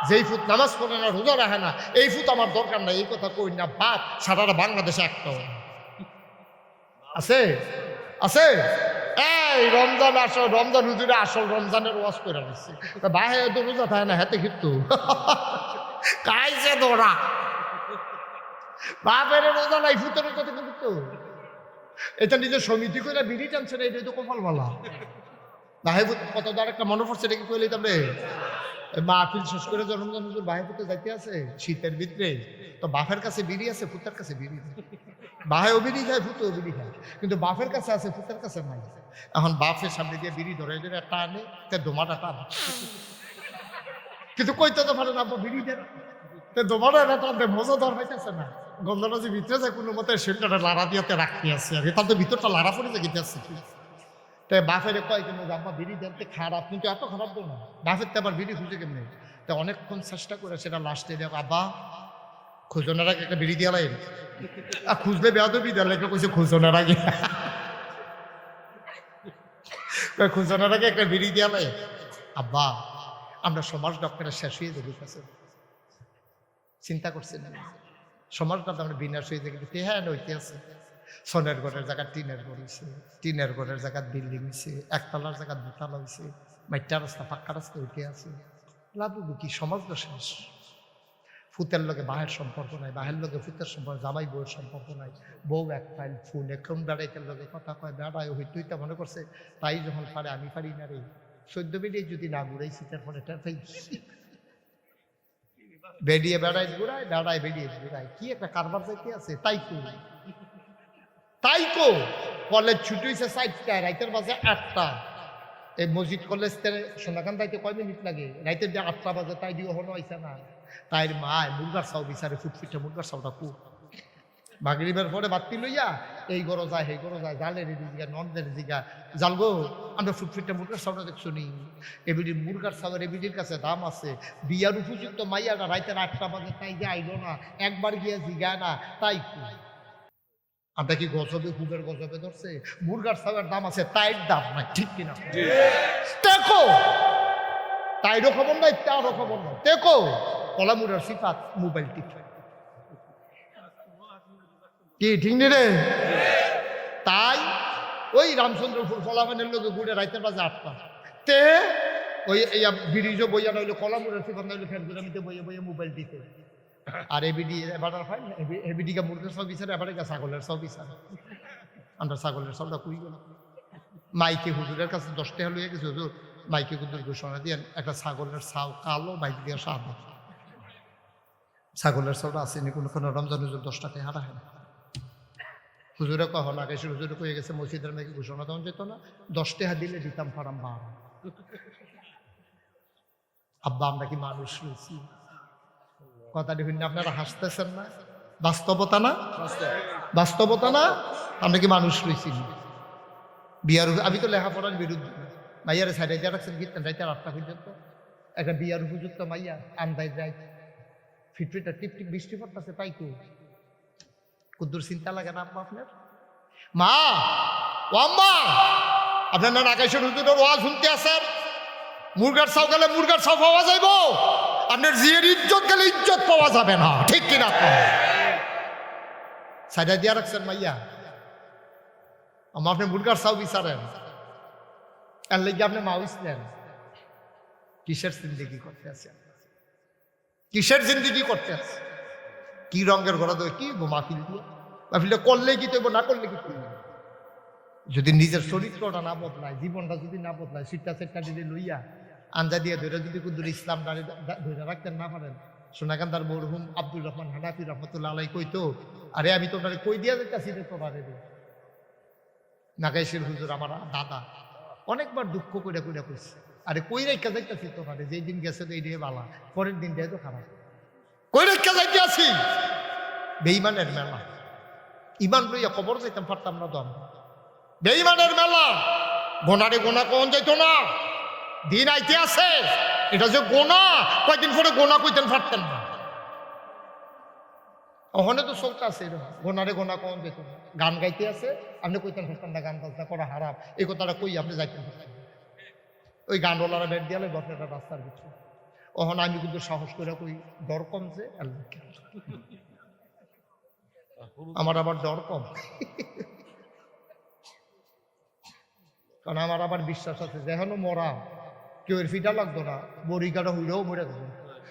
যেই ফুট নামাজ পড়ে না, রোজা রাখে না, এই ফুট আমার দরকার নাই, এই কথা কই না। বাপ সারাটা বাংলাদেশে একটাও আছে আছে। এই রমজান আসল, রমজান হুজুরে আসল রমজানের ওয়াজ করে দিচ্ছে, বাহে তো রোজা থাকে না, হাতে কিন্তু কাইছে দৌড়া বাপের রোজা নাই, ফুটের কথা কিন্তু এটা নিজের সমিতি করে বিড়ি টানছে না, এটাই তো কপাল বলা। বাহে কত দ্বার একটা মনে পড়ছে, এটা কি কইলে তবে মাহফিল শেষ করে রমজান হুজুর বাহে ফুটে যাইতে আছে শীতের ভিতরে, তো বাপের কাছে বিড়ি আছে, ফুটার কাছে বিড়ি নেই। বাহেও বিড়ি খায়, ফুটেও বিড়ি খায়, কিন্তু বাপের কাছে আছে, ফুটার কাছে নাই। এখন বাপের সামনে দিয়ে বিড়ি ধরে ধরে টানে, তে দোমাটা টান, কিন্তু কইতে তো পারে না বিড়ি দেন, তে দোমাটা টানতে মজা ধর পাইতেছে না। গন্ধটা যে ভিতরে যায় কোনো মতে সেলটা লাড়া দিয়াতে রাখতে আছে আর তার তো ভিতরটা লাড়া পড়ে যায় গিতে আছে। তাই বাপের কয় কেন আব্বা বিড়ি দেনতে খারাপ, কিন্তু এত খারাপ তো না, বাপের তো আবার বিড়ি খুঁজে কেমনি। তা অনেকক্ষণ চেষ্টা করে সেটা লাস্টে দেখ, আব্বা খোঁজনের আগে একটা বিড়ি দিয়া লাই, আর খুঁজলে বেয়াদবি দেওয়া লাগে, কইছে খোঁজনের আগে, খোঁজনের আগে একটা বিড়ি দিয়া লাই। আব্বা আমরা সমাজ ডক্টরের শেষ হয়ে যাবি কাছে, চিন্তা করছি না সমাজটা তো আমরা বিনাশ হয়ে যাবে। হ্যাঁ নইতে আছে, সোনের ঘরের জায়গা টিনের ঘর হয়েছে, টিনের ঘরের জায়গা বিল্ডিং হয়েছে, একতলার জায়গা দুতলা হয়েছে, মাইটা রাস্তা পাক্কা রাস্তা উঠে আছে, লাভ কি সমাজ তো শেষ। ফুতের লগে বাহের সম্পর্ক নাই, বাহের লগে ফুতের সম্পর্ক, জামাই বউয়ের সম্পর্ক নাই, বউ এক ফাইল ফুল এখন বেড়াইতে লগে কথা কয়, বেড়ায় হইতে মনে করছে তাই যখন পারে আমি পারি না রে, 14 মিনিট যদি না ঘুরাইছি তারপরে বেরিয়ে বেড়াই ঘুরায়, বেড়ায় বেরিয়ে ঘুরায়, কি একটা কারবার যাইতে আছে। তাই কো কলেজ ছুটি হয়েছে 4টায়, রাইতের বাজে 8টা। এই মসজিদ কলেজ সোনাকান যাইতে কয় মিনিট লাগে, রাইতের যে 8টা বাজে, তাই দিয়ে হনো আইসা না। তাইর মা মুরগার চাও বিচারে, ফুটফিটে মুরগার চাওটা কু মাগরিবের পরে বাতি লইয়া এই গরো যায় সেই গরো যায়, জালের দিঘা নন্দের দিঘা জাল গো, আমরা ফুটফিটে মুরগার চাওটা দেখছো নি, এবিডির মুরগার চাওয়ার এবিডির কাছে দাম আছে। বিয়ার উপযুক্ত মাইয়াটা রাইতের 8টা বাজে, তাই যে আইলো না, একবার গিয়ে জিগায় না, তাই কু আমরা কি গজবে হুবের গজবে ধরছে? মুরগার চাওয়ার দাম আছে, তাইর দাম নাই, ঠিক কিনা? দেখো তাইরও খবর নাই, তারও খবর নাই, দেখো কলামুরের সিফাত মোবাইল টিপ কি ঠিক নি রে? তাই ওই রামচন্দ্রপুর কলামানের লোকে ঘুরে রাইতের বাজে 8টা, তে ওই এই ব্রিজ বইয়া নইলো কলামুরের সিফাত নইলো ফের ঘুরে নিতে বইয়ে বইয়ে মোবাইল দিতে। আর এবিডি এবার হয় না, এবিডিকে মুরগের সব বিচারে, এবারে ছাগলের সব বিচারে। আমরা ছাগলের সবটা কুড়ি গেল, মাইকে হুজুরের কাছে 10 টাকা লইয়া গেছে, হুজুর মাইকে হুজুর ঘোষণা দিয়ে একটা ছাগলের ছাও কালো, মাইক দিয়ে সাদা, ছাগলের ছাওটা আসেনি কোনো কোনো, রমজান হুজুর 10 টাকায় হারা হয় না। হুজুরে কহ না গেছে, হুজুরে কয়ে গেছে মসজিদের মাইকে ঘোষণা দেওয়া যেত না, 10 টাকা দিলে দিতাম ফারাম বা। আব্বা আমরা কি মানুষ রয়েছি? কথাটি শুনে আপনারা হাসতেছেন না? বাস্তবতা না, বাস্তবতা না? আমরা কি মানুষ রয়েছি? বিয়ার আমি তো লেখাপড়ার বিরুদ্ধে, মাইয়ারে সাইডে যা রাখছেন কীর্তন রাইতে 8টা পর্যন্ত, একটা বিয়ার উপযুক্ত মাইয়া আন্দাজ যায় ফিটফিটা টিপ টিপ বৃষ্টি পড়তেছে, তাই তো কুদ্দুর চিন্তা লাগে না আব্বা আপনার? মা ও আম্মা, আপনার না আকাশের হুজুরের ওয়াজ শুনতে আসেন, মুরগার চাও গেলে মুরগার চাও পাওয়া যাইব, আপনার জিয়ের ইজ্জত গেলে ইজ্জত পাওয়া যাবে না, ঠিক কিনা? সাইডা দিয়া রাখছেন মাইয়া, আমার আপনি মুরগার চাও বিচারেন, এর লেগে আপনি মাউস নেন। কিসের জিন্দিগি করতে আছে? কিসের জিন্দিগি করতে আছে? কি রঙের ঘোরা দেবে, কি মাহফিল দিয়ে মাহফিলটা করলে কি তৈব, না করলে কি তৈব? যদি নিজের চরিত্রটা না বদলায়, জীবনটা যদি না বদলায়, সিটটা সেটটা যদি লইয়া আঞ্জা দিয়ে ধরে যদি কুদ্দুর ইসলাম ধরে রাখতেন না পারেন, সোনাকান্দার মরহুম আব্দুর রহমান হানাফি রহমতুল্লাহ আলাই কইতো, আরে আমি তোমরা কই দিয়া যেতেছি রে তোমরা রে, নাগাইশের হুজুর আমার দাদা অনেকবার দুঃখ করে করে কইছে, আরে কই রেখা যাইতেছি তোমরা, যেই দিন গেছে তো এই দিয়ে বালা, পরের দিন দিয়ে তো খারাপ, কই রেখা যাইতে আছি? বেঈমানের মেলা, ইমান লইয়া কবর যাইতাম পারতাম না তো আমরা। বেঈমানের মেলা, গোনারে গোনা কোন যাইতো না, দিন আইতে আছে, এটা যে গোনা, কয়েকদিন পরে গোনা কইতেন পারতেন না। ওখানে তো চলতে আছে এরকম, গোনারে গোনা কোন যেত না, গান গাইতে আছে, আপনি কইতেন পারতেন না গান বাজনা করা হারাম, এই কথাটা কই আপনি যাইতেন পারতেন। ওই গানওয়ালারা বেড দিয়ালে বসে রাস্তার ভিতরে, ওখানে আমি কিন্তু সাহস করে কই ডর কম যে আমার আবার ডর কম, কারণ আমার আবার বিশ্বাস আছে যেহেন মরা কেউ এর ফিটা লাগতো না, বড়ি কাটা হইলেও মরে যাবে।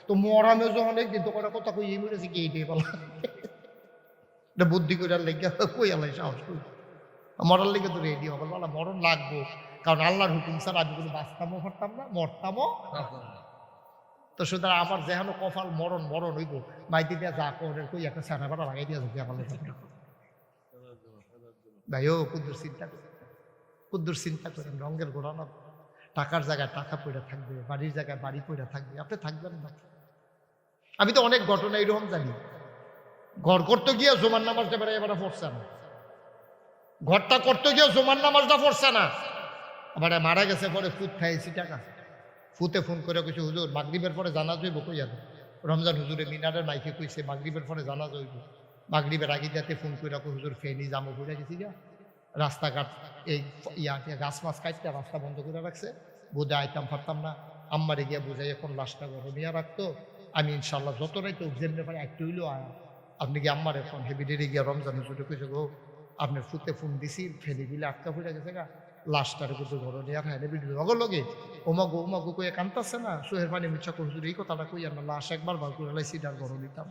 তো মরামে যখন কিন্তু কটা কথা কই মরেছে কি এইটাই বলা, এটা বুদ্ধি করে লেগে কই আল্লাহ সাহস করি মরার লেগে তো রেডি হবে বলা মরণ লাগবো, কারণ আল্লাহর হুকুম স্যার আমি কোনো বাঁচতামও পারতাম না মরতামও। তো সুতরাং আমার যেহেন কপাল মরণ মরণ হইব মাইতে দিয়া যা করে কই একটা সারা ভাড়া লাগাই দিয়া যাবে আমার ভাই ও কুদ্দুর চিন্তা করে, কুদ্দুর চিন্তা করেন রঙের ঘোরানো, টাকার জায়গায় টাকা পড়ে থাকবে, বাড়ির জায়গায় বাড়ি পড়ে থাকবে, আপনি থাকবেন না। আমি তো অনেক ঘটনা এইরকম জানি, ঘর করতে গিয়ে জোমান নামাজটা বেড়ে এবারে পড়ছে না, ঘরটা করতে গিয়ে জোমান নামাজটা পড়ছে না, আবার মারা গেছে পরে ফুট খাইছি টাকা, ফুতে ফোন করে কইছে হুজুর মাগরিবের পরে জানাজ হইব, কই যাবে রমজান হুজুরে মিনারের মাইকে কইছে মাগরিবের পরে জানাজ হইব, মাগরিবের আগে যাতে ফোন করে হুজুর ফেনি জামো ঘুরে গেছি গা, রাস্তাঘাট এই গাছ মাছ কাটতে রাস্তা বন্ধ করে রাখছে, বোধে আইতাম পারতাম না, আম্মারে গিয়া বুঝাই এখন লাশটা ঘরে নিয়ে রাখতো, আমি ইনশাল্লাহ যত রাইতো যেমনি পারে একটু হইলেও আয়া, আপনি কি আম্মারে ফোন হেবিডেরে গিয়া রমজান হুজুরে কইছে গো আপনার ফুতে ফোন দিছি ফেনি দিলে আটকা ফুটে গেছে গা, লাশটার কিন্তু ঘরে নিয়ে আর হাইনে ভিডিও লগর লগে ওমাগো কইয়া কান্তাছে না, সোহের পানি মিচ্ছা হুজুর এই কথাটা কইয়া না, লাশ একবার বার করে লাইছি তার ঘরে নিতাম,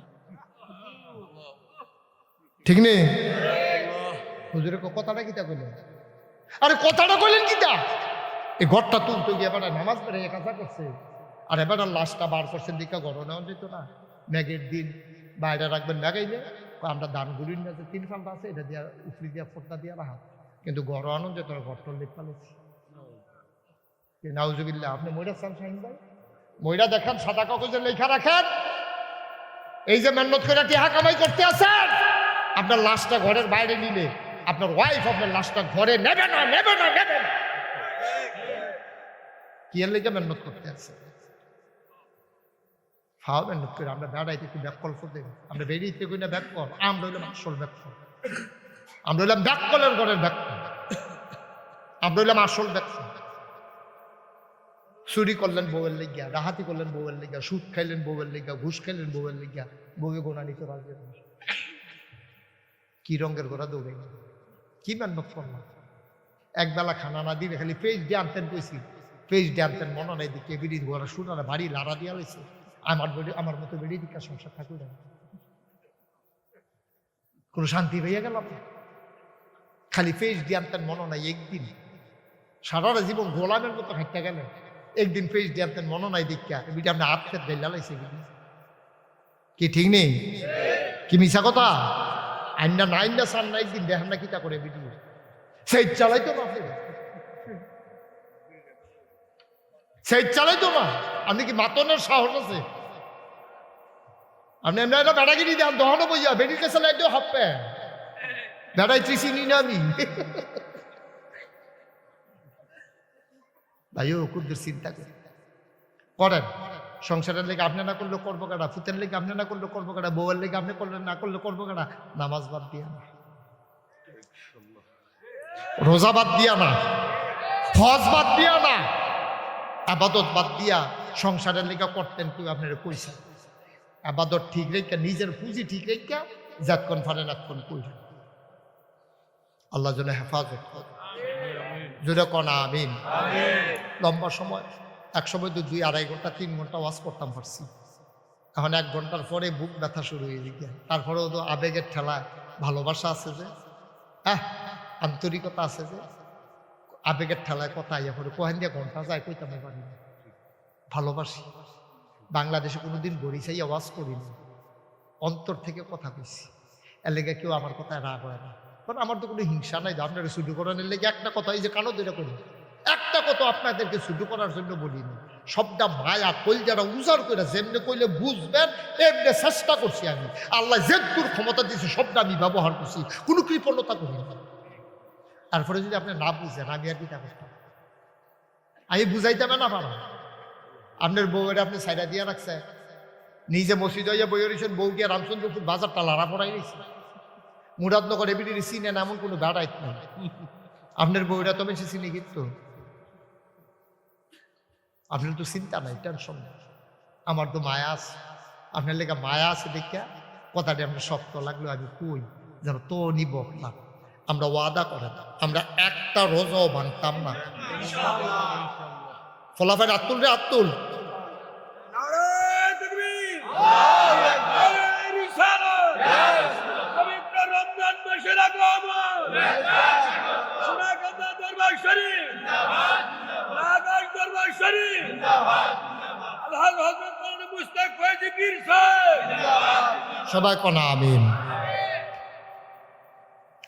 ঠিক নেই হুজুরের কথাটা কিতা কইলেন, আরে কথাটা কইলেন কিতা, এই ঘরটা তুলতে গিয়ে এবার নামাজ পড়ে কাজা করছে, আর এবার লাশটা বার করছেন দিকা ঘর নেওয়া যেত না, ম্যাগের দিন বাইরে রাখবেন ম্যাগাইলে আমরা ধান গুলির না যে 3 ফালটা আছে এটা দিয়া উপরি দিয়া ফোটটা দিয়া রাখা, কিন্তু ঘর আনো যে তোর ঘরটা লেপ পালেছি নাউজুবিল্লাহ। আপনি ময়রা চান শাহিন ভাই, ময়রা দেখান সাদা কাগজে লেখা রাখেন, এই যে মেহনত করে টিহা কামাই করতে আছেন, আপনার লাশটা ঘরের বাইরে নিলে আপনার ওয়াইফ আপনার লাশটা ঘরে নেবে না নেবে না নেবে না, কি এর লেগে মেহনত করতে আছে, খাওয়া মেহনত করে আমরা বেড়াইতে একটু ব্যাক কল করতে, আমরা বেরিয়েতে কই না ব্যাক কল, আমরা হইলাম আসল ব্যাক কল, আমরা হইলাম ব্যাক কলের ঘরের ব্যাক কল, আমরা হইলাম আসল ব্যাক কল। চুরি করলেন বউয়ের লেগিয়া, ডাহাতি করলেন বউয়ের লেগিয়া, সুদ খাইলেন বউয়ের লেগিয়া, ঘুষ খাইলেন বউয়ের লেগিয়া, বউয়ে গোনা নিতে পারবেন, কি রঙের ঘোড়া দৌড়ে কি মেহনত করলাম, একবেলা খানা না দিলে খালি পেজ দিয়ে আনতেন কইছি, পেজ দিয়ে আনতেন মনে নাই দিকে বিড়ি ঘোড়া শুনারা বাড়ি লাড়া দিয়া লইছে, আমার মতো বেড়ে দিকা সংসার থাকুক না, কোনো শান্তি হইয়া গেলাম, খালি পেজ দিয়ে আনতেন মনে নাই, একদিন সারাটা জীবন গোলামের মতো হাঁটতে গেলেন, একদিন পেজ দিয়ে আনতেন মনে নাই দীক্ষা বিটি আপনি হাত খেত গাইলা লাইছে কি ঠিক নেই, কি মিশা কথা, আইনা না আইনা সার না একদিন দেখেন না কিতা করে বিটি সেই চালাইতো না, সেই চালাইতো না, আপনি কি মাতনের সাহস আছে, আপনি এমনি একটা বেড়াগিরি দেন দহনো বইয়া বেরিয়ে চালাই তো হাপ্পে বেড়াই চিনি না আমি ভাইও কুদ্দুর চিন্তা করেন, সংসারের লেগে আপনি না করলে করবো কাটা, ফুতের লেগে আপনি না করলে করবো কাটা, বউয়ের লেগে আপনি করলেন না করলে করবো কাটা, নামাজ বাদ দিয়া না, রোজা বাদ দিয়া না, হজ বাদ দিয়া না, আবাদত বাদ দিয়া সংসারের লেগে করতেন কেউ আপনার কইসা, আবাদত ঠিক রেখা নিজের পুঁজি ঠিক রেখা যাতক্ষণ ফারেন এতক্ষণ কইরা, আল্লাহ যেন হেফাজত করে, জোরে কনা আমিন। লম্বা সময় এক সময় তো 2-2.5 ঘন্টা 3 ঘন্টা ওয়াজ করতাম পারছি, এখন 1 ঘন্টার পরে বুক ব্যথা শুরু হয়ে গিয়ে, তারপরেও তো আবেগের ঠেলা, ভালোবাসা আছে যে, আন্তরিকতা আছে যে, আবেগের ঠেলায় কথা ইয়া করে কোহেন দিয়ে ঘন্টা যায় কইতাম পারি না, ভালোবাসি, বাংলাদেশে কোনোদিন গড়ি চাই আওয়াজ করিনি, অন্তর থেকে কথা কইছি, এর লেগে কেউ আমার কথায় রাগ হয় না, কারণ আমার তো কোনো হিংসা নাই, আপনারা শুধু করানোর লেগে একটা কথা, এই যে কানো ধরে করি একটা কথা আপনাদেরকে শুধু করার জন্য বলিনি, সবটা মায়া কলজারা উজাড় করে যেমনি কইলে বুঝবেন এমনি চেষ্টা করছি আমি, আল্লাহ যে দূর ক্ষমতা দিয়েছে সবটা আমি ব্যবহার করছি, কোনো কৃপণতা করি না, তারপরে যদি আপনি না বুঝেন আমি আর কিটা করতাম, আমি বুঝাইতাম না পারা, আপনার বউয়ের আপনি সাইডা দিয়ে রাখছে, নিজে মসজিদ হইয়া বইয়ে রয়েছেন, বউ গিয়ে রামচন্দ্রপুর বাজারটা লাড়া পড়াই রয়েছে, মুরাদনগর এবিডি চিনেন এমন কোনো বেড়াইত নাই, আপনার বউরা তো বেশি চিনি কিন্তু আপনার তো চিন্তা নাই, টেনশন নাই, আমার তো মায়া আছে, আপনার লেগে মায়া আছে দেখিয়া কথাটি আপনার শক্ত লাগলো আমি কই যেন তো নিব না। আমরা ওয়াদা করে আমরা একটা রোজাও ভাঙতাম না। ফলাফল আত্মুল রে আত্মুল রমজান মাসের আগমন, সোনাকান্দা দরবার শরীফ, নাগাইশ দরবার শরীফ, আলহাজ হযরত মাওলানা মুশতাক ফয়জী পীর সাহেব, সবাই কোনা আমিন।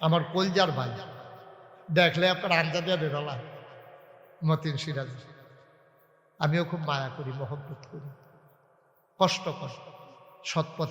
আমার কলজার ভাই দেখলে আপনার আঞ্জা দিয়ে বেরোলা মতিন সিরাজ, আমিও খুব মায়া করি, মহব্বত করি, কষ্ট সৎ পথে